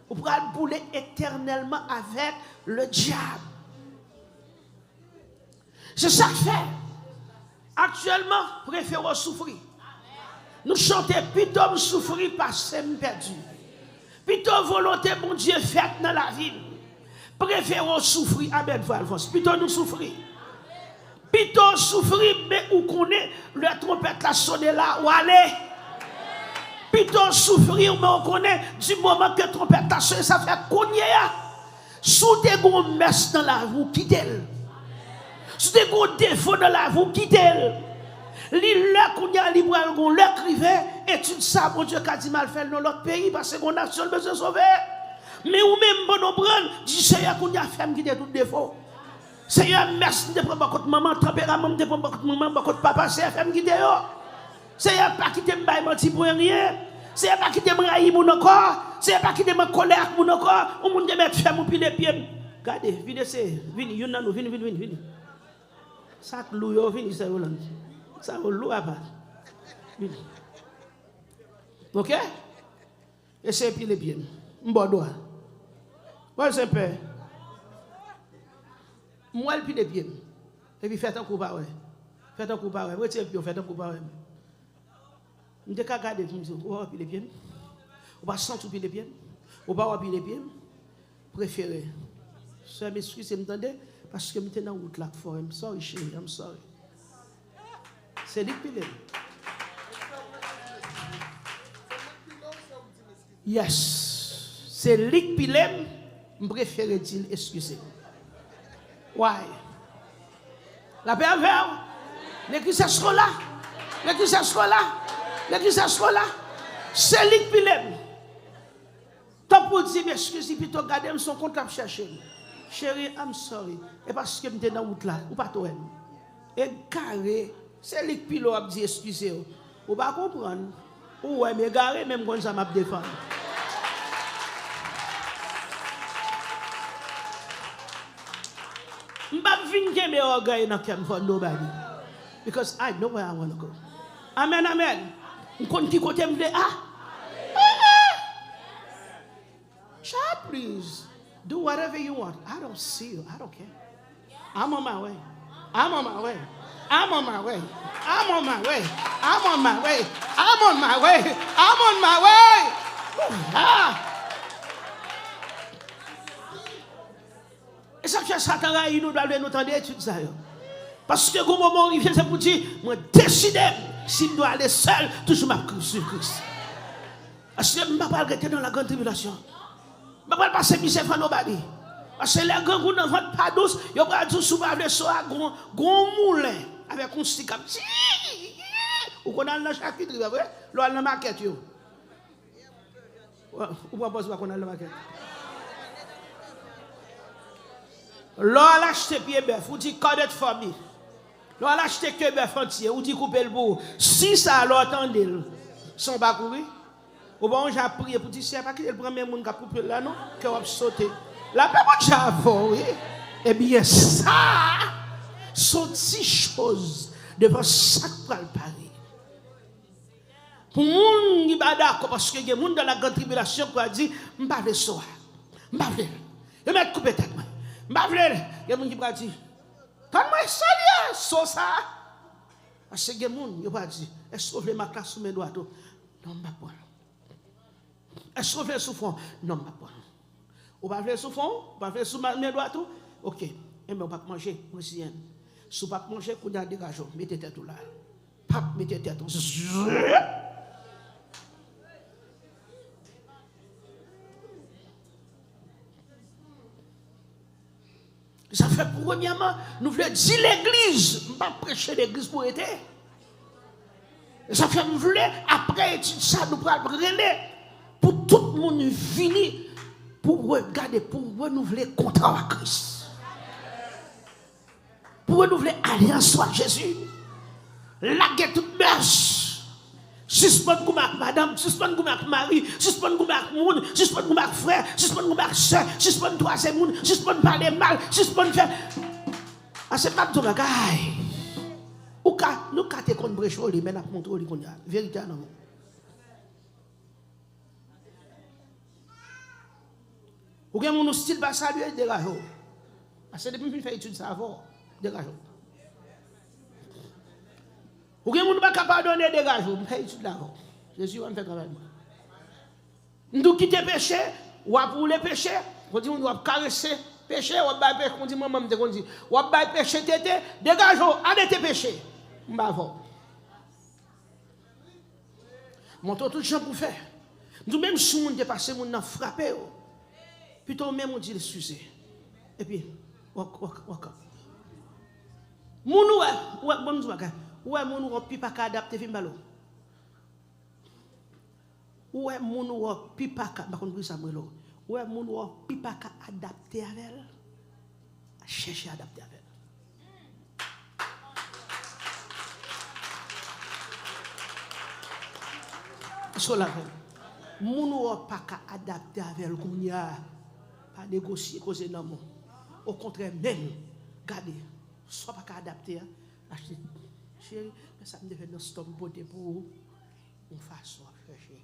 ou prendre bouler éternellement avec le diable. C'est ça que fait. Actuellement, préférons souffrir. Nous chantons plutôt souffrir parce que c'est perdu. Plutôt volonté, mon Dieu, faite dans la vie. Préférons souffrir. Amen, frère Alphonse. Plutôt nous souffrir. Plutôt souffrir, mais où qu'on est, la trompette la sonne là, où aller. Plutôt souffrir, mais on connaît du moment que la trompette la sonne, ça fait cogner. Sous des gros messes dans la roue, quittez-le. Si des gros défauts dans la vie, quittez-le. L'île qu'on y a libre, on l'écrivait, étude ça, mon Dieu, qu'a dit mal fait dans l'autre pays, parce qu'on a besoin de se sauver. Mais ou même, bon, on prend, dit Seigneur, qu'on y a fait, quitter tout défaut. Seigneur, merci de prendre votre maman, tempérament, de prendre votre maman, votre papa, Seigneur, fait quitter. Seigneur, pas quitter me bailler menti pour rien. Seigneur, pas quitter me railler mon corps. Seigneur, pas quitter me colère mon corps. Ou mon Dieu, mettre ferme, puis les pieds. Regardez, venez, venez, venez. Ça que l'eau vient ça Hollande. Ça l'eau à part. OK? Et c'est puis les pieds. M'bodoa. Moi c'est peur. Moi le puis les pieds. Et puis faites un coup par ouais. Faites un coup par ouais. Retirez puis faites un coup par ouais. On te regarder puis on puis les pieds. On va sentir puis les pieds. On va puis les pieds. Préféré. Ça m'excuse, vous m'entendez? Parce que je suis dans la route là. I'm sorry, chérie, I'm sorry. C'est Lick Pilem. Yes. C'est Lick Pilem. Je préfère dire excusez. Why? La paix envers. L'église sera là. L'église sera là. L'église sera là. C'est Lick Pilem. Tant pour dire excusez, puis tu regardes son compte à chercher. Chérie, I'm sorry. Et parce que je suis dans la route là, ou pas toi. Et carré, c'est lui qui a dit excusez-vous. Vous ne pas comprendre. Ou ouais, mais garé, même quand ça m'a défendu. Je ne vais pas venir me orgueil dans le cœur de nobody. Because I know where I want to go. Amen, amen. On compte qui côté me child, please do whatever you want. I don't see you. I don't care. I'm on my way. I'm on my way. I'm on my way. I'm on my way. I'm on my way. I'm on my way. I'm on my way. Et ça fait Satan il nous doit nous entendre étude ça. Parce que au moment où il vient c'est pour dire moi décider s'il doit aller seul toujours m'a sur Christ. Parce que je ne vais pas rester dans la grande tribulation. Je ne vais pas passer misère à nobody. Parce que les grands goûts dans votre pas douce, ils vont dire souvent le soir un grand moulin avec un stick comme ça. Ou qu'on a le charcuterie, c'est vrai? Là, on a la maquette. Ou pas besoin qu'on a la maquette. Là, on a acheté pied bœuf, ou dit cut it for me. Là, on a acheté que bœuf entier, ou dit couper le bout. Si ça, là, attendez, sans pas courir. Ou bon, j'ai prié pour dire, c'est pas qu'il y a le premier monde qui a coupé là, non? Qui a sauté. La paix, j'avoue, oui. Eh bien, ça, sont 10 choses devant chaque fois le pari. Pour moun qui va d'accord, parce que y a des gens dans la grande tribulation qui a dit, je ne vais pas le soir. Je ne vais pas le. Je vais me couper tête. Je ne vais pas le. Il y a des gens qui va dire, quand moi, je suis ça. Parce que y a des gens qui va dire, est-ce que je vais ma classe sous mes doigts? Non, je ne vais pas. Est-ce que je vais sous fond? Non, je ne vais pas. Vous ne pouvez pas sous fond? Vous ne pouvez pas sous mes doigts? Ok. Et bien, on ne va pas manger. Si vous ne pouvez pas manger, vous avez dégagé. Mettez tête là. Pap, mettez tête là. Ça fait premièrement, nous voulons dire l'église. Je ne vais pas prêcher l'église pour être. Ça fait nous voulons, après étude ça, nous pourrons brûler pour tout le monde venir pour regarder, pour renouveler le contrat à Christ. Pour renouveler l'alliance avec Jésus. La guerre toute mœurs. Suspendre comme avec madame, suspendre comme avec mari, suspendre comme avec monde, suspendre comme avec frère, suspendre comme avec soeur, suspendre troisième monde, suspendre parler mal, suspendre faire. Ah, c'est pas tout le bagaille. Ou ka, nous ka te kon brecho li, mais n'a montré li kon ya. Vérité non. Ou gen mon style pas saluer dégage. Parce que depuis que je fais étude ça avant, dégage. Ou gen moun pas capable donner dégage, je fais étude là. Jésus va me faire travail. Nous quitter péché, ou pour le péché, on dit on doit caresser péché, ou ba péché, on dit maman me dit, ou ba péché tété, dégage, arrêtez péché. M'bavo. Montre tout gens pour faire. Nous même si on est passé mon frappé, plutôt même on dit excusez. Et puis waka. Moun ouais bon waka. Ouais moun ou pipa ka adapter film balo. Ouais moun ou pipa ka ba kon ça brelo. Ouais moun ou pipa ka adapter avec elle. Chercher adapter avec elle. Cela fait. Moun ou pas ka adapter avec elle kounya. Pas négocier causer non. Au contraire même garder soit pas ka adapter acheter chérie mais ça me devait dans stock beauté pour une façon à chercher.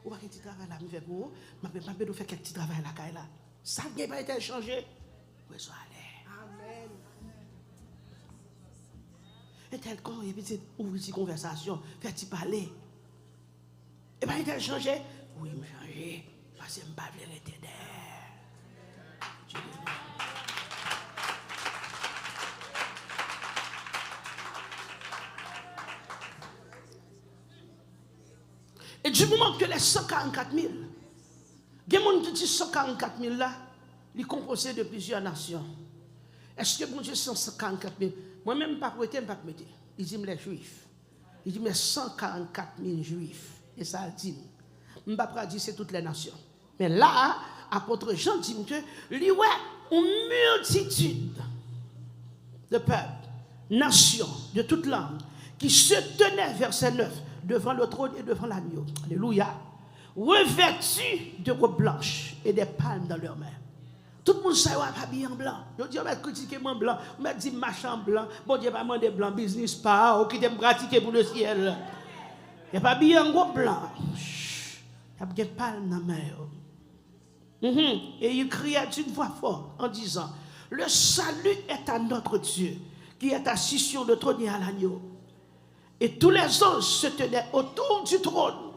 Ou pas petit travail là me fait pour m'a pas faire quelques petits travail là caille là. Ça n'a pas été changé. Ouais ça allait. Amen. Et tel qu'on y a petite ouvrir une conversation, faire petit parler. Et pas été changé. Oui, me changer parce que me pas vle l'intérêt. Et du moment que les 144 000, il y a des gens qui disent 144 000 là, ils sont composés de plusieurs nations. Est-ce que bon Dieu 144 000? Moi-même, je ne peux pas prêter, je ne peux pas mettre. Il dit les juifs. Il dit mais 144 000 juifs. Et ça dit. Je ne peux pas dire c'est toutes les nations. Mais là, apôtre Jean dit que il y a une multitude de peuples, nations, de toutes langues, qui se tenaient, verset 9, devant le trône et devant l'agneau. Alléluia. Revêtus de robes blanches et des palmes dans leurs mains. Tout le monde sait pas habillé en blanc. Je dis, on va critiquer mon blanc, on va dire machin blanc. Bon Dieu, pas demander blanc, business pas, ou qui t'aime pratiquer pour le ciel. Il n'y a pas habillé en gros blanc. Il n'y a pas de dans la main. Et il criait d'une voix forte en disant, le salut est à notre Dieu, qui est assis sur le trône et à l'agneau. Et tous les anges se tenaient autour du trône,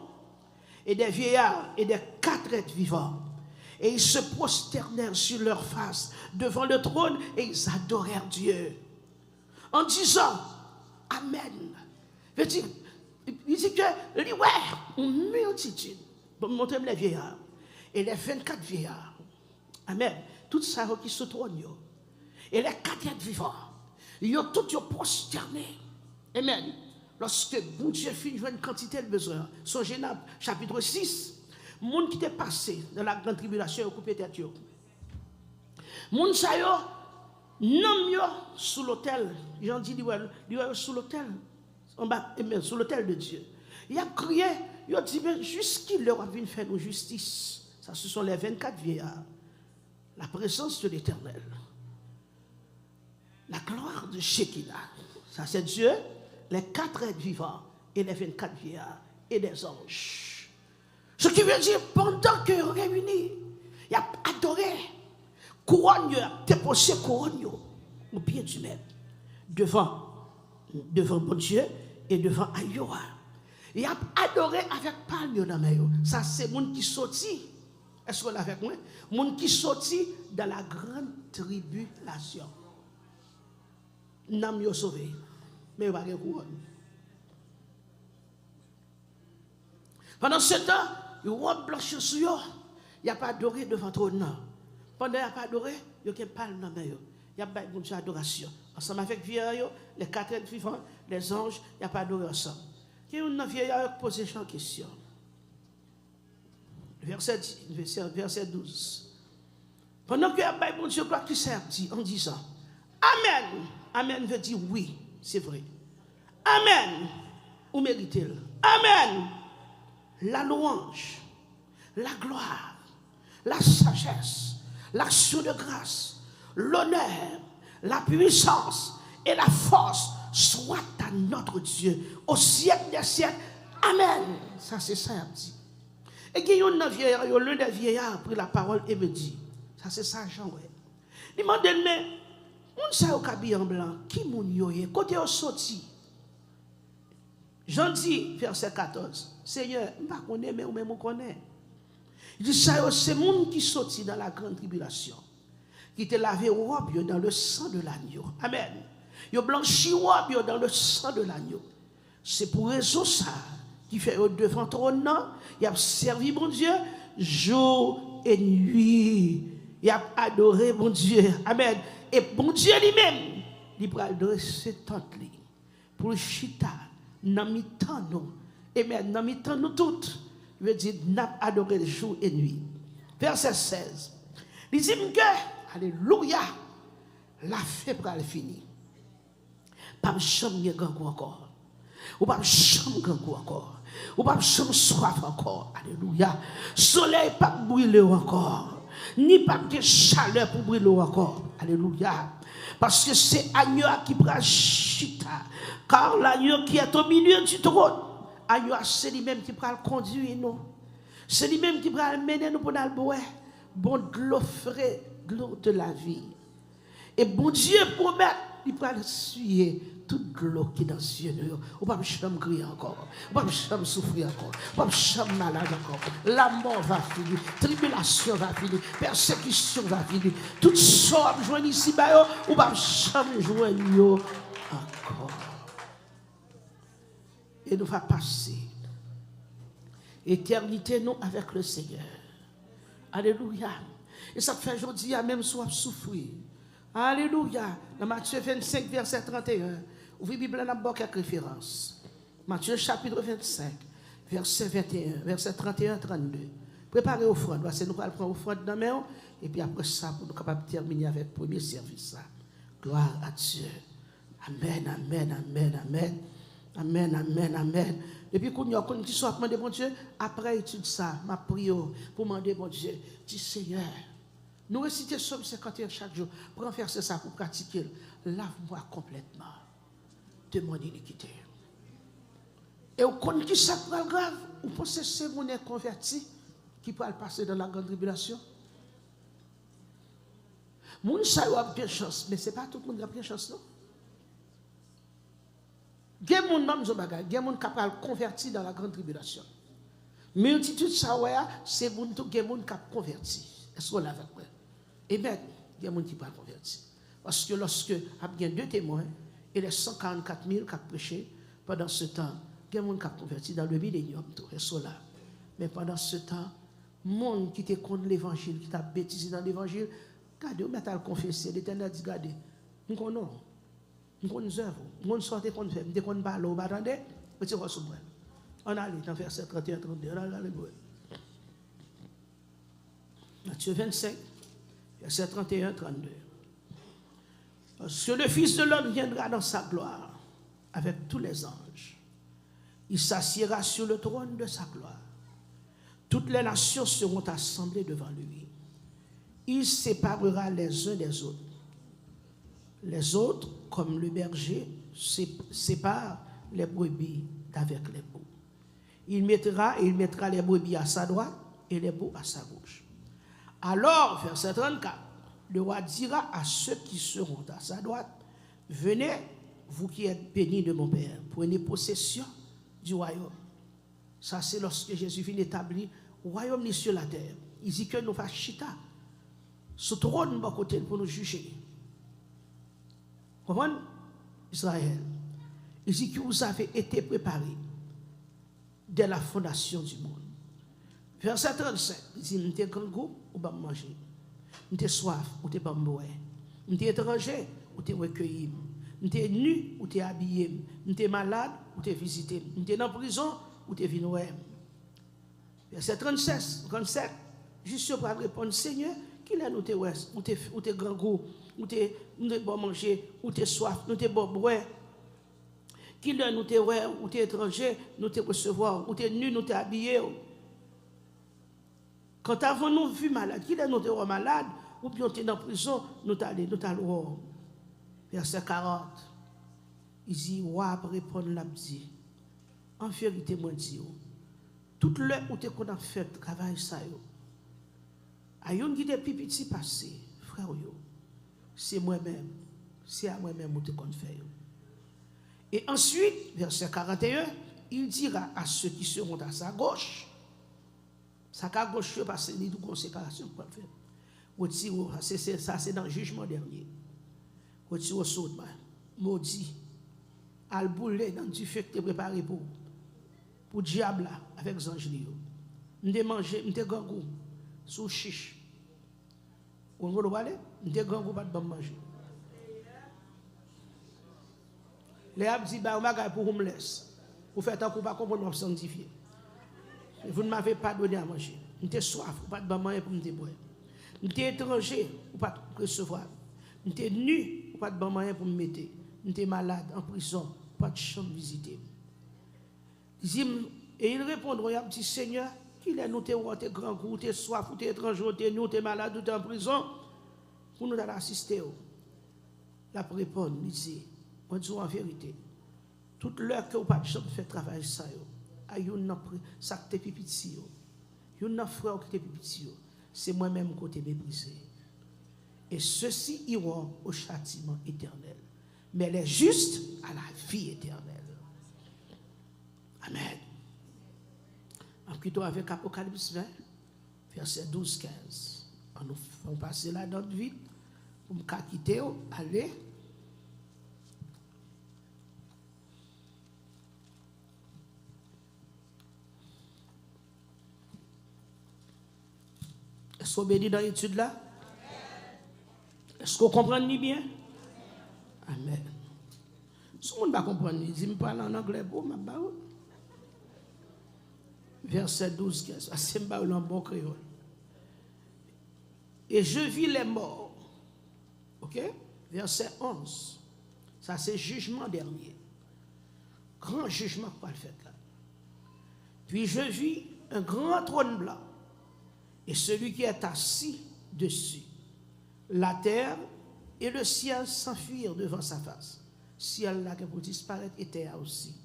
et des vieillards et des 4 êtres vivants. Et ils se prosternèrent sur leur face devant le trône et ils adorèrent Dieu. En disant, Amen. Il dit que, ouais, une multitude. Bon, montrez-moi les vieillards. Et les 24 vieillards. Amen. Tout ça qui se trône. Et les 4 êtres vivants. Ils ont tous prosternés. Amen. Lorsque bon Dieu finit une quantité de besoins. Son Genèse, chapitre 6. Moun qui t'est passé dans la grande tribulation, coupé tête yo. Moun sa yo, nom yo sous l'autel. J'en dis sous l'autel, en bas, sous l'autel de Dieu. Il a crié, il a dit, jusqu'il leur a vu faire nos justice. Ça, ce sont les 24 vieillards. La présence de l'Éternel. La gloire de Shekinah. Ça, c'est Dieu, les 4 êtres vivants et les 24 vieillards et les anges. Ce qui veut dire, pendant que réunis, il a adoré, couronne, déposé couronne au pied du maître, devant mon Dieu et devant Ayoa. Il a adoré avec palme dans la main. Ça, c'est le monde qui sortit. Est-ce qu'on l'a avec moi? Le monde qui sortit dans la grande tribulation. N'a pas sauvé, mais il va avoir couronne. Pendant ce temps, il robe blanche sur eux. Il n'y a pas adoré devant le trône. Pendant qu'il n'y a pas adoré, il n'y a pas de main. Il n'y a pas de adoration. Ensemble avec les vieillards, les 4 êtres vivants, les anges, il n'y a pas adoré ensemble. Il y a un vieillard qui pose une question. Verset 12. Pendant que mon Dieu gloire qui sert dit en disant Amen. Amen veut dire oui, c'est vrai. Amen. Vous méritez. Amen. La louange, la gloire, la sagesse, l'action de grâce, l'honneur, la puissance et la force soient à notre Dieu au siècle des siècles. Amen. Ça c'est ça, dit. Et il y a l'un des vieillards a pris la parole et me dit, ça c'est ça, Jean, ouais. Il m'a dit, mais, on sait au habillé en blanc, qui moun yoye, côté au sorti. Jean dit, verset 14, Seigneur, je ne connais pas, mais vous-même vous connaissez. Il dit, ça c'est le monde qui sortit dans la grande tribulation, qui te lavé robe dans le sang de l'agneau. Amen. Il blanchi robe dans le sang de l'agneau. C'est pour raison ça qui fait devant le trône, il a servi mon Dieu jour et nuit. Il a adoré mon Dieu. Amen. Et mon Dieu lui-même, il va dresser tente pour chita. Dans mi-temps nous, et même dans mi-temps nous toutes, il veut dire, n'a adoré jour et nuit. Verset 16. Il dit que, alléluia, la fête pour fini. Pas me chambre gangou encore. Ou pas me chambre gangou encore. Ou pas me chambre soif encore. Alléluia. Soleil pas brûler encore. Ni pas de chaleur pour brûler encore. Alléluia. Parce que c'est agneau qui prend chita. Car l'agneau qui est au milieu du trône, agneau c'est lui-même qui prend le conduire nous. C'est lui-même qui prend le mener nous pour nous boire. Bon de l'eau frais, de l'eau de la vie. Et bon Dieu promet, il prend le suyer toute l'eau qui est dans ce ciel. On ne va pas me crier encore. On ne va pas me souffrir encore. On ne va pas me malade encore. La mort va finir. Tribulation va finir. Persécution va finir. Toutes sortes joignent ici. On ne va pas me joindre encore. Et nous va passer éternité nous avec le Seigneur. Alléluia. Et ça fait aujourd'hui à même soit souffrir. Alléluia. Dans Matthieu 25, verset 31. Ouvrez la Bible, on a quelques références. Matthieu chapitre 25, verset 21, verset 31-32. Préparez l'offrande. Parce que nous allons prendre l'offrande dans la main. Et puis après ça, pour nous capables de terminer avec le premier service. Gloire à Dieu. Amen, amen, amen, amen. Amen, amen, amen. Et puis, quand on dit soit demander bon Dieu, après étude ça, ma prière pour demander bon Dieu, dis Seigneur, Nous récitons Psaume 51 chaque jour. Pour faire ça pour pratiquer. Lave-moi complètement de mon iniquité. Et au compte qui ça grave, vous pensez que c'est mon converti qui peut passer dans la grande tribulation? Moun sa yo a bien chance, mais ce n'est pas tout le monde qui a bien chance, non? Il y a des gens qui sont convertis dans la grande tribulation. Multitude ça c'est moun tout qui sont convertis. Est-ce qu'on l'a avec moi? Et bien, il y a des gens qui ne sont pas convertis. Parce que lorsque il y a 2 témoins, et les 144 000 qui ont prêché, pendant ce temps, il y a des gens qui sont convertis dans le millénium. Mais pendant ce temps, les gens qui étaient contre l'évangile, qui t'a bêtisé dans l'évangile, regardez, on m'a confessé, l'Éternel dit, regardez, nous connaissons, nous connaissons, nous sortons qu'on fait, nous connaissons pas l'eau, vous attendez, vous tirez sur moi. On a allé dans verset 31, 32, on a allé. Matthieu 25, verset 31, 32. Parce que le Fils de l'homme viendra dans sa gloire avec tous les anges. Il s'assiera sur le trône de sa gloire. Toutes les nations seront assemblées devant lui. Il séparera les uns des autres. Les autres, comme le berger, sépare les brebis d'avec les boucs. Il mettra les brebis à sa droite et les boucs à sa gauche. Alors, verset 34, le roi dira à ceux qui seront à sa droite, venez, vous qui êtes bénis de mon Père, prenez possession du royaume. Ça, c'est lorsque Jésus vient établir le royaume sur la terre. Il dit que nous faisons chita, ce trône de côté pour nous juger. Comment? Israël. Il dit que vous avez été préparés dès la fondation du monde. Verset 37, il dit, nous sommes grand groupe, ou pas manger. Nous sommes soif, ou t'es pas boire. Nous sommes étrangers, ou t'es recueillis. Nous sommes nus, ou t'es habillés. Nous sommes malades, ou t'es visité. Nous sommes en prison, ou t'es venu. Verset 37, juste pour répondre, Seigneur, qui est nous t'es ouest, ou t'es grand groupe, ou t'es bon manger, ou t'es soif, nous t'es bon boire. Qui est nous t'es ou t'es étranger, nous t'es recevoir, ou t'es nu, nous t'es habillé. Quand avons-nous vu malade, qui est nous t'es malade, ou bien t'es dans prison, nous t'allons. Verset 40, il dit, roi répondre l'a dit, en vérité, moi dis, toute l'heure où t'es qu'on a fait travail ça yo, a yon qui des petit passé, frère yo, c'est moi-même, c'est à moi-même où t'es qu'on fait. Et ensuite, verset 41, il dira à ceux qui seront à sa gauche, sa gauche parce qu'il y a une séparation pour faire. Ça c'est dans le jugement dernier. Retire au saut, maudit, al boulé dans du feu que tu préparé pour diable là, avec les anges. M'te manger, m'te gangou, sous chiche. On va le voir, m'te gangou pas de manger. Les gens disent, bah, on va pour vous laisse. Vous faites un coup, pas comprendre, vous sanctifier. Vous ne m'avez pas donné à manger. Vous êtes soif, vous pas de manger pour me boire. Vous êtes étranger, vous pas de recevoir. Vous êtes nu, vous pas de manger pour me mettre. Vous êtes malade, en prison, pas de chambre visiter. Et ils répondront, ils disent, Seigneur, qu'il est nous, t'es grand goût, t'es soif, t'es étranger, t'es nu, t'es malade, t'es en prison, pour nous assister. La réponse, il dit, on dit en vérité, toute l'heure que vous pas de chance fait travail ça ça que t'es pipiti yon frère qui t'es pipiti c'est moi-même qui t'ai méprisé et ceux-ci iront au châtiment éternel mais les justes à la vie éternelle. Amen. En quittant avec Apocalypse 20 verset 12-15 on passe là dans vite pour me quitter aller. Est-ce qu'on bénit dans l'étude là? Est-ce qu'on comprend bien? Amen. Si on ne va pas comprendre, il dit, je parle en anglais, bon, ma baoule. Verset 12-15, c'est un baoule en bon créole. Et je vis les morts. Ok? Verset 11. Ça, c'est jugement dernier. Grand jugement qu'on va le faire là. Puis je vis un grand trône blanc. Et celui qui est assis dessus, La terre et le ciel s'enfuirent devant sa face. Ciel là qui pour disparaître et terre aussi.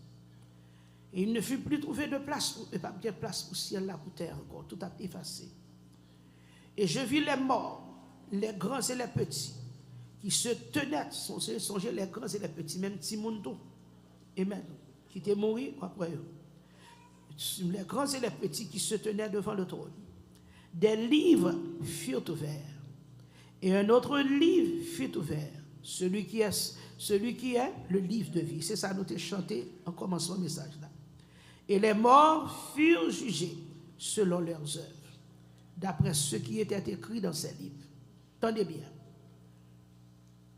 Et il ne fut plus trouvé de place, pas de place pour ciel là pour terre encore, tout a effacé. Et je vis les morts, les grands et les petits, qui se tenaient, songez les grands et les petits, même Timondo, amen, qui étaient morts après eux. Les grands et les petits qui se tenaient devant le trône. Des livres furent ouverts. Et un autre livre fut ouvert, celui qui est le livre de vie. C'est ça, nous t'ai chanté en commençant le message là. Et les morts furent jugés selon leurs œuvres, d'après ce qui était écrit dans ces livres. Tendez bien.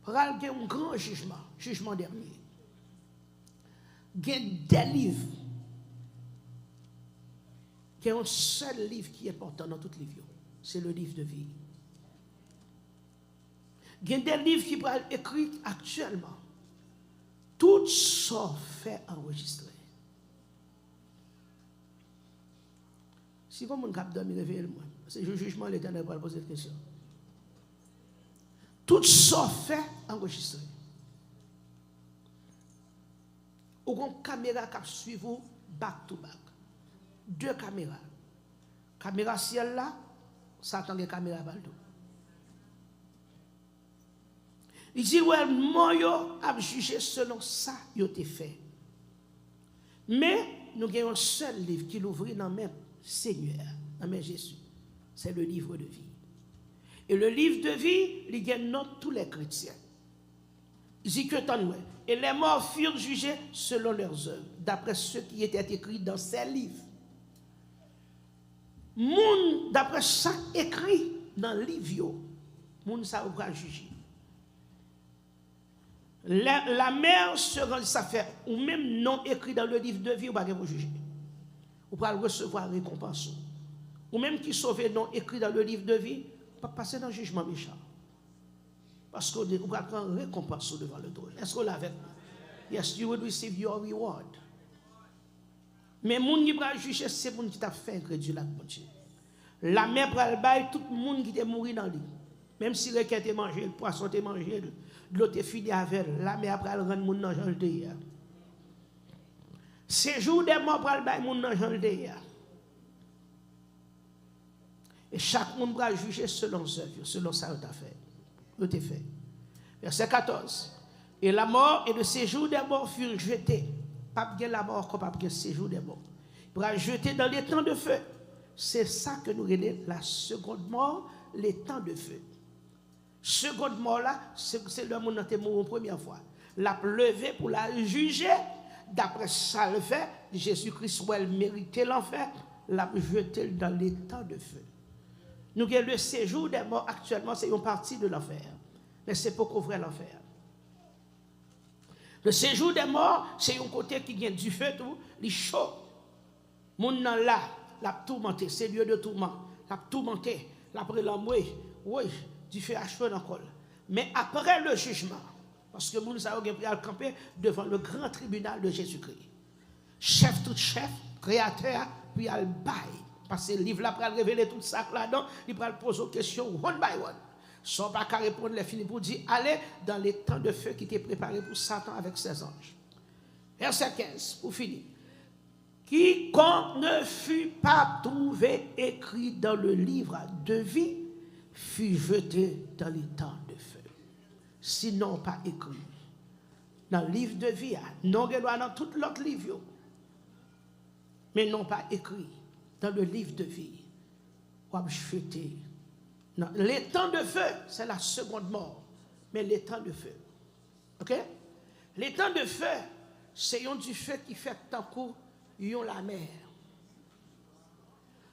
Pral gen un grand jugement dernier. Gen des livres. Il y a un seul livre qui est important dans tout le livre. C'est le livre de vie. Il y a des livres qui sont écrits actuellement. Tout ça fait enregistrer. Si vous avez un dormi, réveillez-moi. C'est le jugement de l'Éternel pour poser cette question. Tout ça fait enregistrer. Ou une caméra qui suit vous back to back. 2 caméras. Caméra ciel là, ça attend les caméras baldo. Il dit ouais, moi yo a jugé selon ça yo te fait. Mais nous avons un seul livre qui l'ouvre dans même Seigneur, dans même Jésus. C'est le livre de vie. Et le livre de vie, il gagne note tous les chrétiens. Il dit que tant ouais. Et les morts furent jugés selon leurs œuvres, d'après ce qui était écrit dans ces livres. Moun, d'après chaque écrit dans le livre, moun ça va juger. La mère sera sa faire, ou même non écrit dans le livre de vie, ou pas vous juger. Ou pas recevoir récompense. Ou même qui sauve non écrit dans le livre de vie, pas passer dans le jugement méchant. Parce que vous va prendre récompense devant le trône. Est-ce que vous l'avez? Yes, you will receive your reward. Mais moun qui va juger, c'est moun qui t'a fait incrédule à Dieu. La mère pral bail tout le monde qui est mort dans lui. Même si le requin est mangé, le poisson est mangé, l'autre est fini avec la mère pral rendre moun dans Jean le dehors. Ces jours des morts pral bail moun dans Jean le dehors. Et chaque monde va juger selon ses œuvres, selon ça qu'il a fait. Le fait. Verset 14. Et la mort et le séjour des morts furent jetés. Pas bien la mort comme pas bien le séjour des morts. Pour jeter dans les temps de feu. C'est ça que nous relèvons la seconde mort, les temps de feu. Seconde mort là, c'est le monde qui est mort la première fois. La levé pour la juger. D'après ça le fait, Jésus-Christ, où elle méritait l'enfer, l'a jeté dans les temps de feu. Nous avons le séjour des morts actuellement, c'est une partie de l'enfer. Mais c'est pour couvrir l'enfer. Le séjour des morts, c'est un côté qui vient du feu, tout, il est chaud. Moun nan là, l'a tourmenté, c'est lieu de tourment. L'a tourmenté, l'a pris l'embrouille, oui, du feu à cheveux dans le col. Mais après le jugement, parce que moun sa pris à camper devant le grand tribunal de Jésus-Christ. Chef tout chef, créateur, puis al bail. Parce que le livre là pour révéler tout ça là-dedans, il va poser aux questions one by one. Sans pas qu'à répondre, les finis pour dire allez dans les temps de feu qui étaient préparés pour Satan avec ses anges. Verset 15, pour finir. Quiconque ne fut pas trouvé écrit dans le livre de vie fut jeté dans les temps de feu. Sinon pas écrit. Dans le livre de vie, non dans tout l'autre livre, mais non pas écrit. Dans le livre de vie, on va jeter. Les temps de feu, c'est la seconde mort. Mais les temps de feu. Ok? Les temps de feu, c'est du feu qui fait tant coup, yon la mer.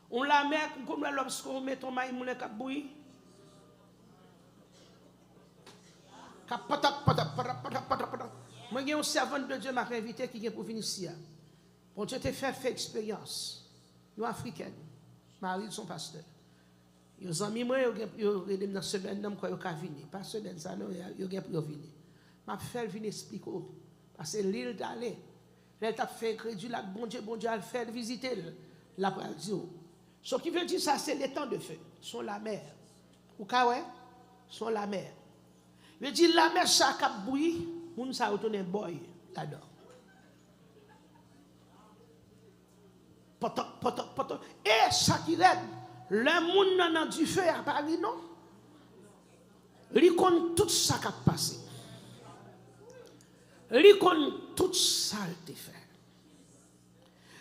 On la mer, comme lorsqu'on met ton maïs moulin cap bouilli. Cap patak. Moi, j'ai un servant de Dieu m'a invité qui vient pour venir ici. Bon Dieu t'a fait expérience. Nous africaines, mari de son pasteur. Ils ont mis moi, ils ont dans la semaine, ils ont venir. Pas semaine, ça, non, ils ont venir. Je fait venir expliquer. Parce que l'île d'aller, elle t'a fait crédit, bon Dieu, elle fait visiter la pratique. Ce qui veut dire ça, c'est les temps de feu. Sont la mer. Ou ouais, sont la mer. Je dis la mer ça cap bouilli, moun ça retourner boy là-dedans. Poto. Et ça qui l'aide, le monde dans du feu à Paris non. Li kon tout ça qui a passé. Li kon tout ça te fait.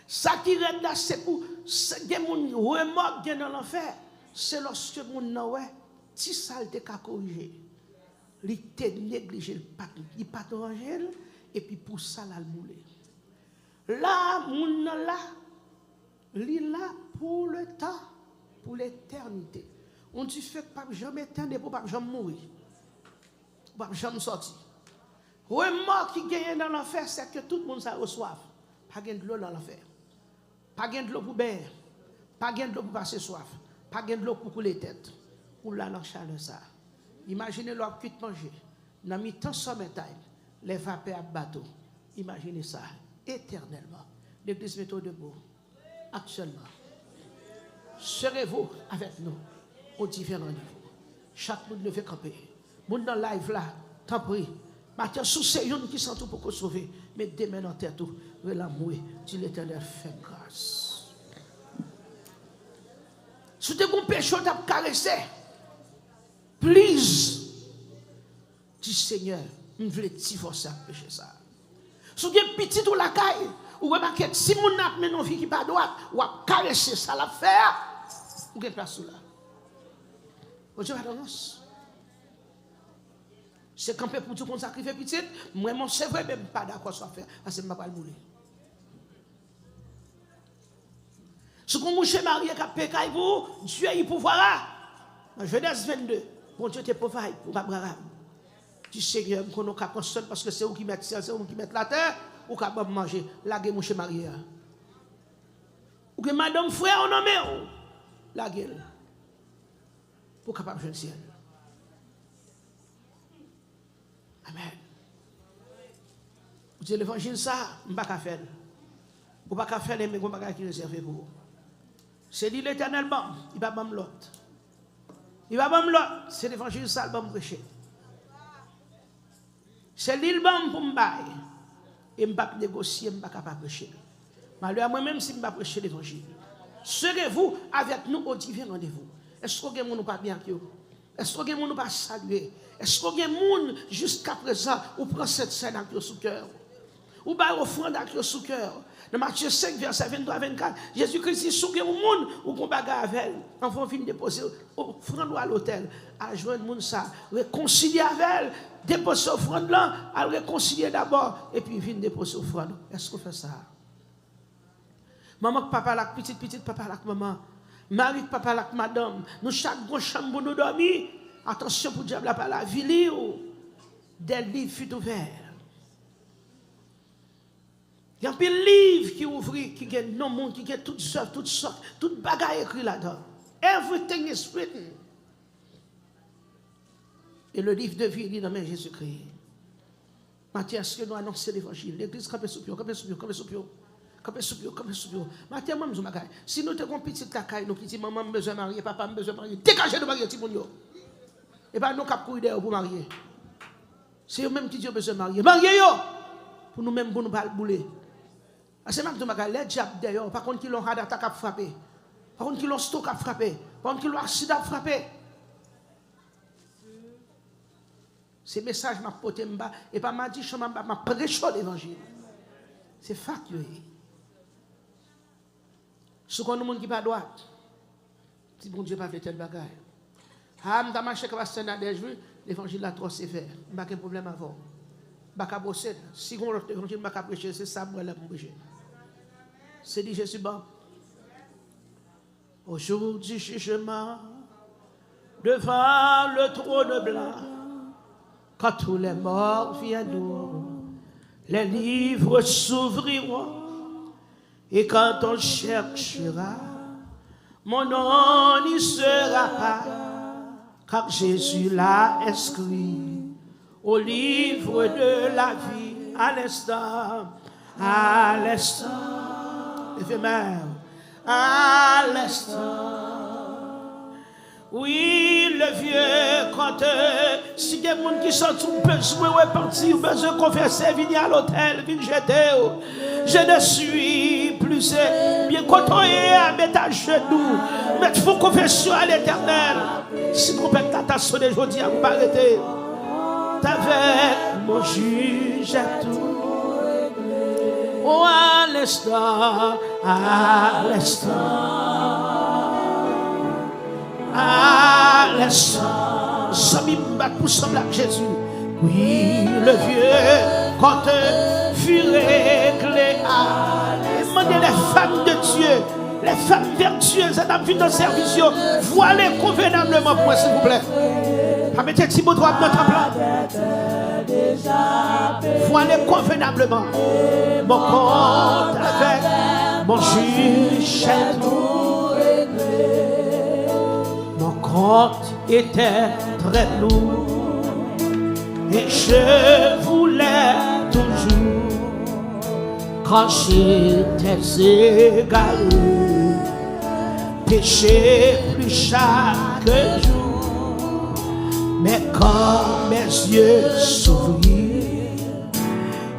Ça qui l'aide là c'est pour des moun remorque dans l'enfer, c'est lorsque moun nan ouais, ti ça te ka corriger. Li te négligé il pas ranger et puis pour ça la mouler. Là moun nan là li là pour le temps, pour l'éternité. On dit fait pas jamais éternel pour pas jamais mourir. Pas jamais sortir. Remorque qui gagne dans l'enfer c'est que tout le monde ça reçoive. Pas gagne de l'eau dans l'enfer. Pas gagne de l'eau pour boire. Pas gagne de l'eau pour passer soif. Pas gagne de l'eau pour couler tête. Ou là dans chaleur ça. Imaginez l'eau qui te manger. Dans mi temps summertime, les vapeurs à bateau. Imaginez ça éternellement. L'église méthode debout. Actuellement. Serez-vous avec nous aux différents niveaux. Chaque monde le fait camper. Monde dans live là, t'en prie. Matin sous ces gens qui sont tout pour qu'on sauver. Mais demain en tête tout, l'amour, dit l'Éternel fait grâce. Si tu as un péché, tu as caressé. Please. Dis Seigneur, je veux divorcer à péché ça. Si tu as petit ou la caille, ou remarquez, si mon n'a pas une vie qui pas droite, ou a caresser ça la faire, ou avez place là. Dieu va donner. C'est campé pour tout qu'on sacrifie petit, moi c'est vrai même pas d'accord sur faire parce que je ne vais pas le mourir. Ce qu'on mouche marié qui a péché vous, Dieu a eu pouvoir là. Dans Genèse 22, bon Dieu te provide pour Abraham. Tu Seigneur, qu'on nous console parce que c'est vous qui mettez ciel, c'est vous qui mettez la terre, ou qui va manger, la gueule mouche marié. Ou que madame frère on nomme la gueule. Pour capable de jouer le ciel. Amen. Vous dites l'évangile ça, je ne vais pas faire. Vous ne pouvez pas faire mais vous ne pouvez pas réserver pour vous. C'est dit l'Éternel, il va me l'autre. Il va me l'autre. C'est l'évangile ça, il va me prêcher. C'est l'île pour me bailler. Et je ne vais pas négocier, je ne vais pas prêcher. Malheureusement, moi-même, si je ne vais pas prêcher l'évangile. Serez-vous avec nous au divin rendez-vous? Est-ce que vous ne pas bien que vous? Est-ce que vous ne pas saluer? Est-ce que vous ne jusqu'à présent, vous prenez cette scène avec le sous-cœur? Ou bien offrande avec le sous-cœur? Dans Matthieu 5, verset 23-24, Jésus-Christ dit, si vous avez un monde, ou qu'on bagarre avec elle, enfant vient déposer offrande à l'hôtel, à joindre monde ça, réconcilier avec elle, déposer offrande là, à réconcilier d'abord, et puis vient déposer offrande. Est-ce qu'on fait ça? Maman, papa, là, petite, papa, là, maman. Marie, papa, là, madame. Nous, chaque bon chambre pour nous dormir. Attention pour diable, là, la vie, des livres fut ouverts. Il y a un livre qui ouvre, qui gagne non monde, qui gagne toutes sortes, toutes bagailles écrites là-dedans. Everything is written. Et le livre de vie, il est dans Jésus-Christ. Matthieu, est-ce que nous annonçons l'évangile? L'église, campé sous pied. Matin, moi, je me dis, si nous avons une petite cacaille, nous qui disons, maman, je besoin de marier, papa, je besoin de marier, dégagez de marier, Timounio. Et bien, nous avons courir pour marier. C'est eux-mêmes qui disent, besoin de marier. Mariez, pour nous-mêmes, pour nous pas le bouler. C'est même que les diables d'ailleurs, par contre, qui l'ont attaque à frapper. Par contre, qui l'ont stock à frapper. Par contre, qui l'ont accident à frapper. Ces messages m'a porté et pas m'a dit, je m'a prêché l'évangile. C'est factuel. Ce qu'on nous qui pas droit. Si bon Dieu pas fait tel bagaille. Ah, m'ta marché comme ça dans des jours, l'évangile là trop sévère. Pas de problème avant. Pas bosser. Si on l'évangile pas prêcher, c'est ça moi là pour prêcher. C'est dit Jésus bon. Au jour du jugement devant le trône blanc, quand tous les morts viendront, les livres s'ouvriront. Et quand on cherchera, mon nom n'y sera pas, car Jésus l'a inscrit au livre de la vie à l'instant, éphémère, à l'instant. Oui, le vieux Si il y a des gens qui sont tout besoin de partir, besoin de confesser, venir à l'hôtel, venir jeter. Je ne suis plus bien côtoyé à mettre à genoux. Mettre vos confessions à l'Éternel. Si vous faites ta sonné aujourd'hui, vous arrêtez. Avec mon juge à tout. Oh, à l'instant, à l'instant. À l'instant, Samy bat pour sembler à Jésus. Oui, le vieux compte fut réglé. Demandez les femmes de Dieu, les femmes vertueuses, elles ont vu dans le service. Voilez convenablement pour moi, s'il vous plaît. Mettez Thibaut droit dans notre plan. Voilez convenablement. Mon compte avec mon juge est tout réglé. Mon compte était très lourd et je voulais toujours, quand j'étais égaré, pécher plus chaque jour. Mais quand mes yeux s'ouvrirent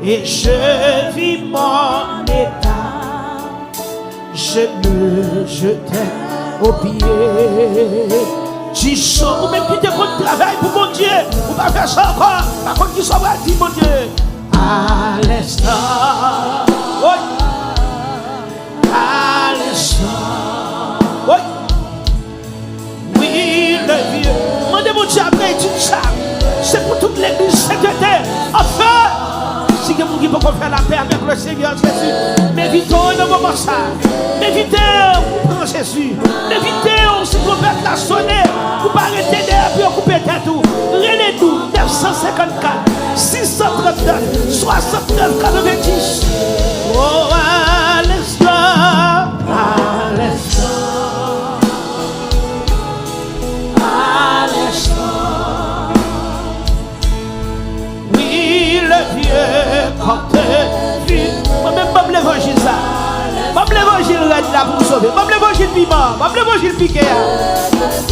et je vis mon état, je me jetais aux pieds. Tu sors, ou même qui te compte travail pour mon Dieu, ou pas faire ça encore, par contre qui soit dit mon Dieu. À l'instant, oui, à l'instant, oui, oui, le vieux. Demandez mon Dieu après tout ça. C'est pour toute l'église sainteté. Enfin, si quelqu'un qui peut faire la paix avec le Seigneur Jésus, m'évitez dans le moment ça. M'évitez pour Jésus. M'évitez si vous faites la sonner. Vous ne pas arrêter derrière puis occuper tête tout. Relez-nous 954 639 69 90. Oh, à l'instant, à l'instant. Oui, le vieux compte vu. Moi-même, pas l'évangile ça. Pas l'évangile red là pour nous sauver. Pas l'évangile vivant. Pas l'évangile piqué.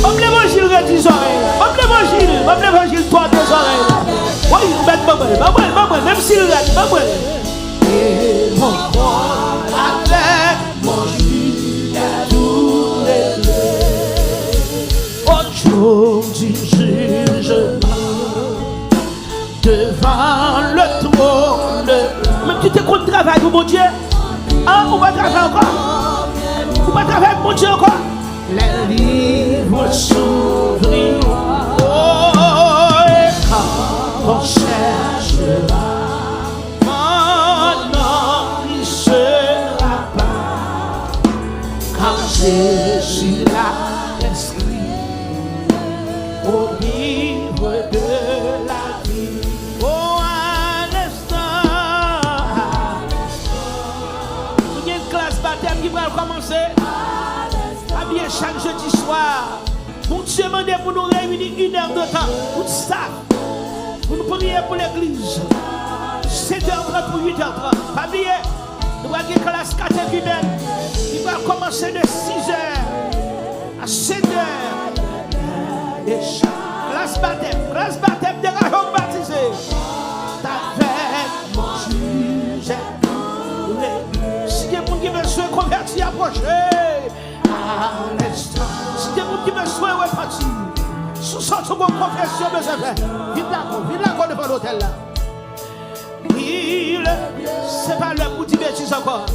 Pas l'évangile red des oreilles. Pas l'évangile toi des oreilles. Oui, vous mettez maman, même si le red, maman. Et mon corps avec mon juge à tout réglé. Aujourd'hui, jugement devant le trône. Même tu te comptes travail pour mon Dieu. Ah, on va travailler encore. On va travailler pour mon Dieu encore. Les livres s'ouvriront. Oh, et quand on cherchera, mon nom il sera pas. Quand Jésus l'a inscrit au livre de la vie. Oh, à l'instant, il y a une classe baptême qui va commencer. À bien chaque jeudi soir. Mon Dieu m'a demandé pour nous réunir 1 heure de temps. Pour ça, pour nous prier pour l'église. 7h30 pour 8h30. Pas oublier, nous avons une classe catéchumène qui va commencer de 6h à 7h. Classe baptême de rayon baptisé. Avec mon juge. Si il y a des gens qui veulent se convertir, approcher. À l'instant. Si il y a des gens qui veulent se repartir. Sous son confession, besoin de faire. Viens là, devant l'hôtel là. C'est pas l'heure pour dire bêtises encore.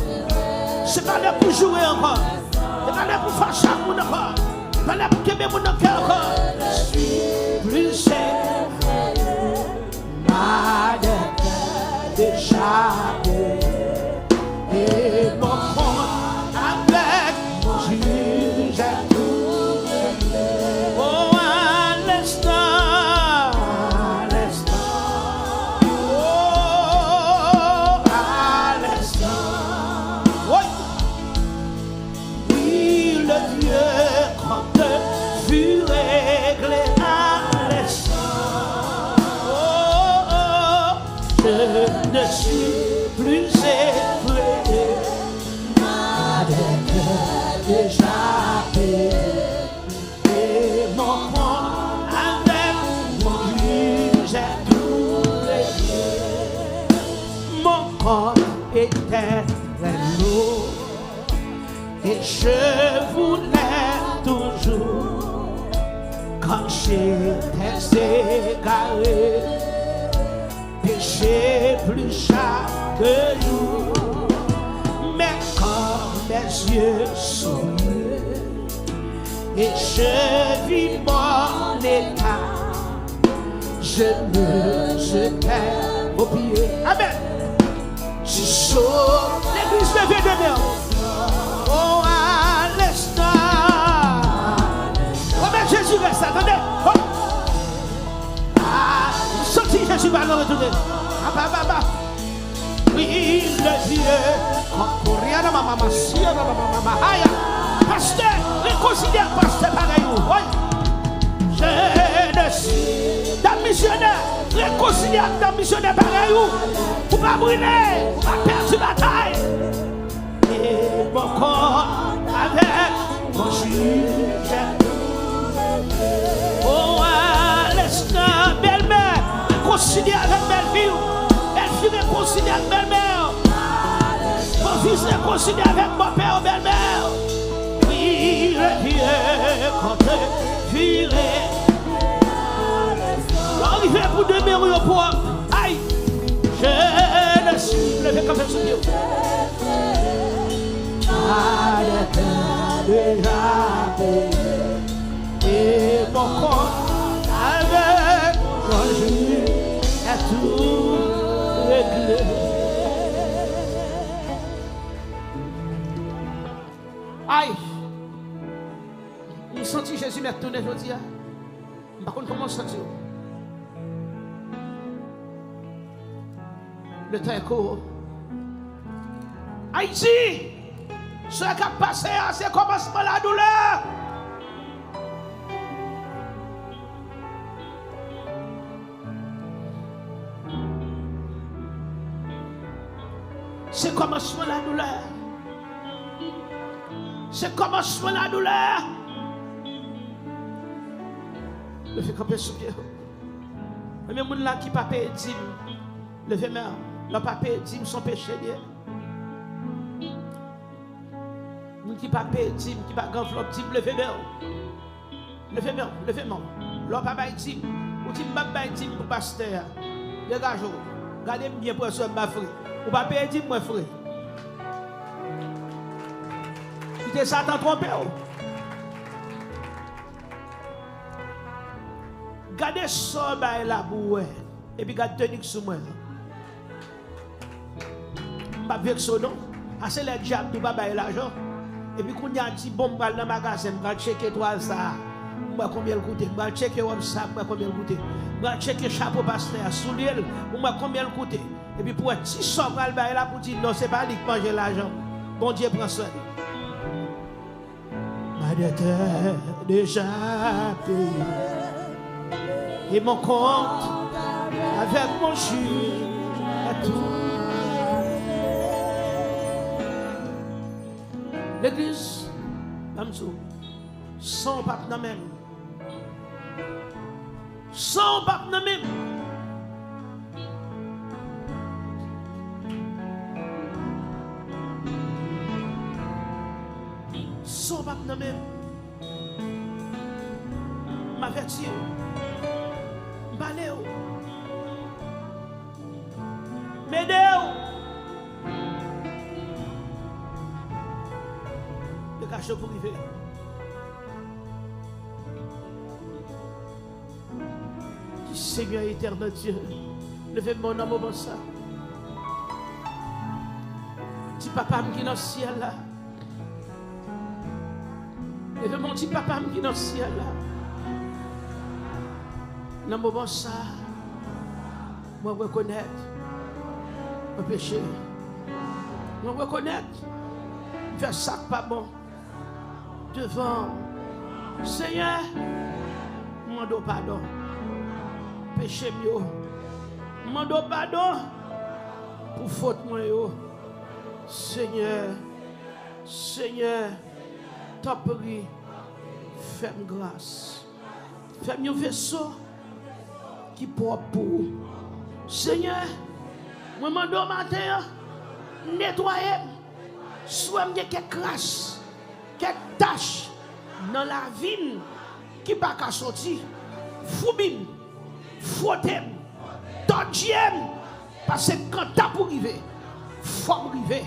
C'est pas l'heure pour jouer encore. C'est pas l'heure pour faire chaque monde encore. C'est pas l'heure pour qu'aimer mon cœur encore. Je suis plus ma dette déjà et mon compte avec mon juge à tout réglé. Oh, à l'instant, à l'instant. Oh, à l'instant. Oui, oui, le vieux compte fut réglé. l'éternel eau. Et je voulais toujours, quand j'étais égaré, pécher plus chaque jour. Mais quand mes yeux s'ouvrirent et je vis mon état, je me jetais aux pieds. Amen. Je saute l'église levée de mer. Oh, à l'instant. Comment Jésus reste, attendez. Oh. Ah, sorti Jésus va nous retourner. Ah, bah, bah, bah. Oui, le Dieu. Pasteur, réconcilier pasteur pareil. Oui. Je ne suis pas missionnaire. Réconcilier dans missionnaire pareil. Pour pas brûler, pour pas perdre la bataille. Et mon corps avec mon juge. Oh, à l'instant, belle-mère, réconcilier avec belle-fille. Belle-fille réconcilier avec belle-mère. Mon fils réconcilier avec mon père, belle-mère. Oui, le Dieu, quand je virai. Arrivé pour demeurer au poids. Aïe, je ne suis levé comme un souvenir. Déjà payé et mon corps avec mon jus est tout réglé. Aïe, je sens Jésus m'a tourné aujourd'hui. Par contre, comment je sens? Le temps est court. Haïti, ce qui a passé, c'est le commencement de la douleur. C'est le commencement de la douleur. C'est le commencement de la douleur. Le fait camper sous pied. Mais les gens là qui ne pas payer dîme, le fait même, le pas payer dîme, son péché. Les gens qui ne pas payer dîme, qui ne pas enveloppe dîme, le fait même. Le fait même, le fait même. Le pas payer dîme, ou dîme, pas payer dîme pour pasteur. Dégagez-vous. Regardez bien pour ce ma frère. Ou pas payer dîme, mon frère. Quittez ça, t'en trompé. Gardez ça la boue et puis gardez tonique sur moi. Pas avec ça non. C'est le diable qui va bailler l'argent. Et puis quand il y a un petit bon dans le magasin, je vais checker toi ça. Moi combien le coûte? Je vais checker ça, moi combien le coûte? Je vais checker chapeau pasteur, soulier, moi combien le coûte? Et puis pour un petit sort pour le bailler là pour dire non, c'est pas lui qui mange l'argent. Bon Dieu prend soin. Ma dette est déjà payée. Et mon compte avec mon jus est tout. L'église, sans pape n'a même. Sans pape n'a même. Sans pape n'a même. M'avertir. Baléo. Médéo. Le cachot pour arriver. Seigneur éternel Dieu, levez mon âme au bon ça. Dis papa qui est dans le ciel là. Levez mon petit papa qui est dans le ciel là. Dans le moment ça, moi reconnaître mon péché. Moi reconnaître faire ça pas bon devant Seigneur. Moi demande pardon. Péché mieux. Moi demande pardon pour faute moi yo. Seigneur, Seigneur, t'en prie, fais-moi grâce. Fais-moi un vaisseau qui propre pour Seigneur, moi m'en donne matin, nettoyer. Soit il y a quelques crasses, quelques tâches dans la vie qui ne pas sortir. Foubine, fautem, tordiem. Parce que quand tu as pour arriver, il faut arriver.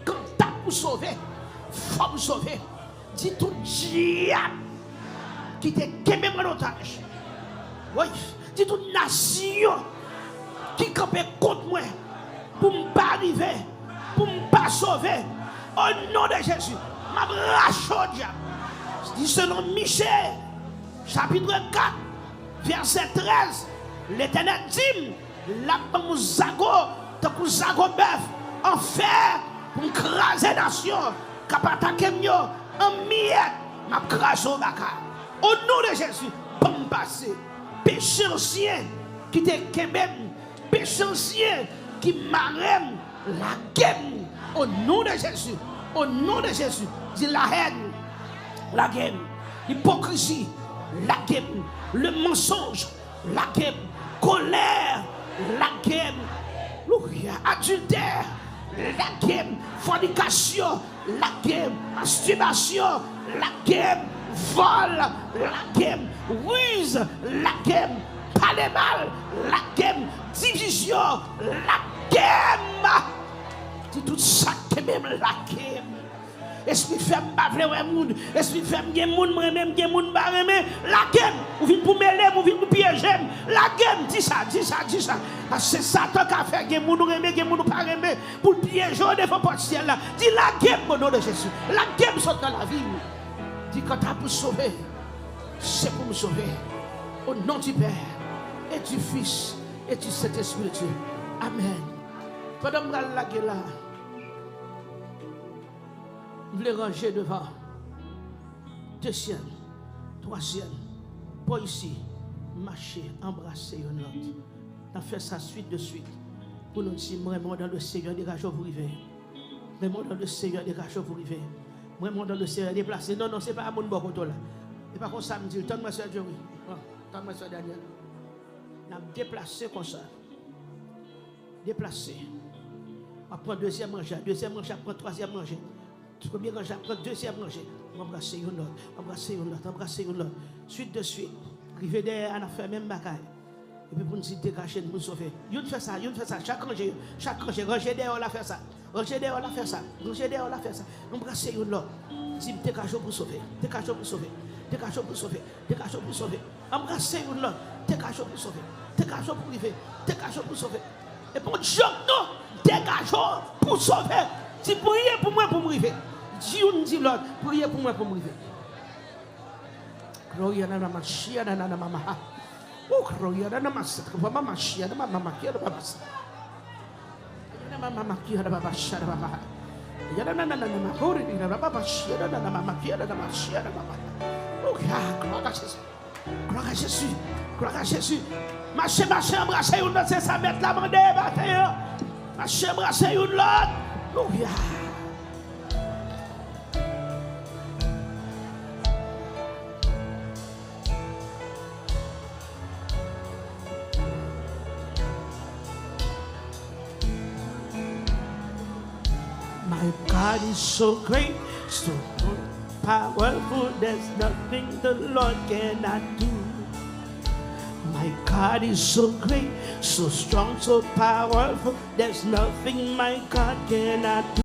Quand tu as pour sauver, il faut me sauver. Dis tout diable qui te quémé en otage. Oui, dis toute nation qui campait contre moi pour ne pas arriver, pour ne pas sauver. Au nom de Jésus, je m'arrache au diable. Dis selon Michel, chapitre 4, verset 13, l'Éternel dit, la zago, tant que zago bœuf, en fer, pour craser nation, capataquer mieux, en miette, m'a crasé au baka. Au nom de Jésus, pour me passer, péché ancien qui te kemem, péché ancien qui marème, la guerre, au nom de Jésus, au nom de Jésus, dit la haine, la guerre, l'hypocrisie, la guerre, le mensonge, la guerre, colère, la guerre, adultère, la guerre, fornication, la guerre, masturbation, la guerre, vol, la guerre, ruse, la guerre, parler mal, la guerre, division, la guerre. C'est tout ça que même la guerre. Esprit fait m'bavle ouais moun, esprit fait m'gen moun moi-même gen moun ba remé, la guerre, ou vinn pour mêler, ou vinn pour piéger, la guerre, dis ça. Parce que c'est Satan qui a fait gen moun remé, gen moun pas remé, pour piéger devant porte ciel là. Dis la guerre au nom de Jésus. La guerre saute dans la vie. Dis quand t'as pour sauver, c'est pour me sauver. Au nom du Père et du Fils et du Saint-Esprit de Dieu. Amen. Pendant que la guerre là, je voulais ranger devant. Deuxième, troisième, pour ici, marcher, embrasser un autre. On fait ça suite de suite. Pour nous dire, vraiment dans le Seigneur, dégagez vous river. Vraiment dans le Seigneur, dégagez vous river. Vraiment dans le Seigneur, déplacez. Non, c'est pas à mon bon côté là. C'est pas comme ça, me dit, tant-moi soeur Joey. Tant-moi soeur Daniel. On a déplacé comme ça. Déplacé. On prend deuxième rangée, on prend troisième rangée. Premier rangée, on prend deuxième rangée. On embrasse une autre. Suite de suite. Rivé derrière, on a fait même bagaille. Et puis pour nous dire dégager, nous sauver. Yon fait ça. Chaque rangée, rangée derrière, on a fait ça. On embrasse une autre. Si dégage pour sauver. Embrasse une autre. Dégage pour sauver. Dégage pour river. Dégage pour sauver. Et pour Dieu, non, dégage pour sauver. Si priez pour moi pour me river. Dieu nous dit l'autre, priez pour moi pour me river. Gloria à la machia, à la mama. Oh, gloria à la massa, à la machia, à la mama, qui a la massa. À la mama, qui a la massa, à la mama. Il y a la mama, qui a la machia, à la mama, qui a la machia, à la mama. Oh, gloire à Jésus. Gloire à Jésus. Marchez, embrassez une autre, c'est ça, mettre la main des batailles. Marchez, embrassez une autre. Alléluia. My God is so great, so powerful, there's nothing the Lord cannot do. My God is so great, so strong, so powerful, there's nothing my God cannot do.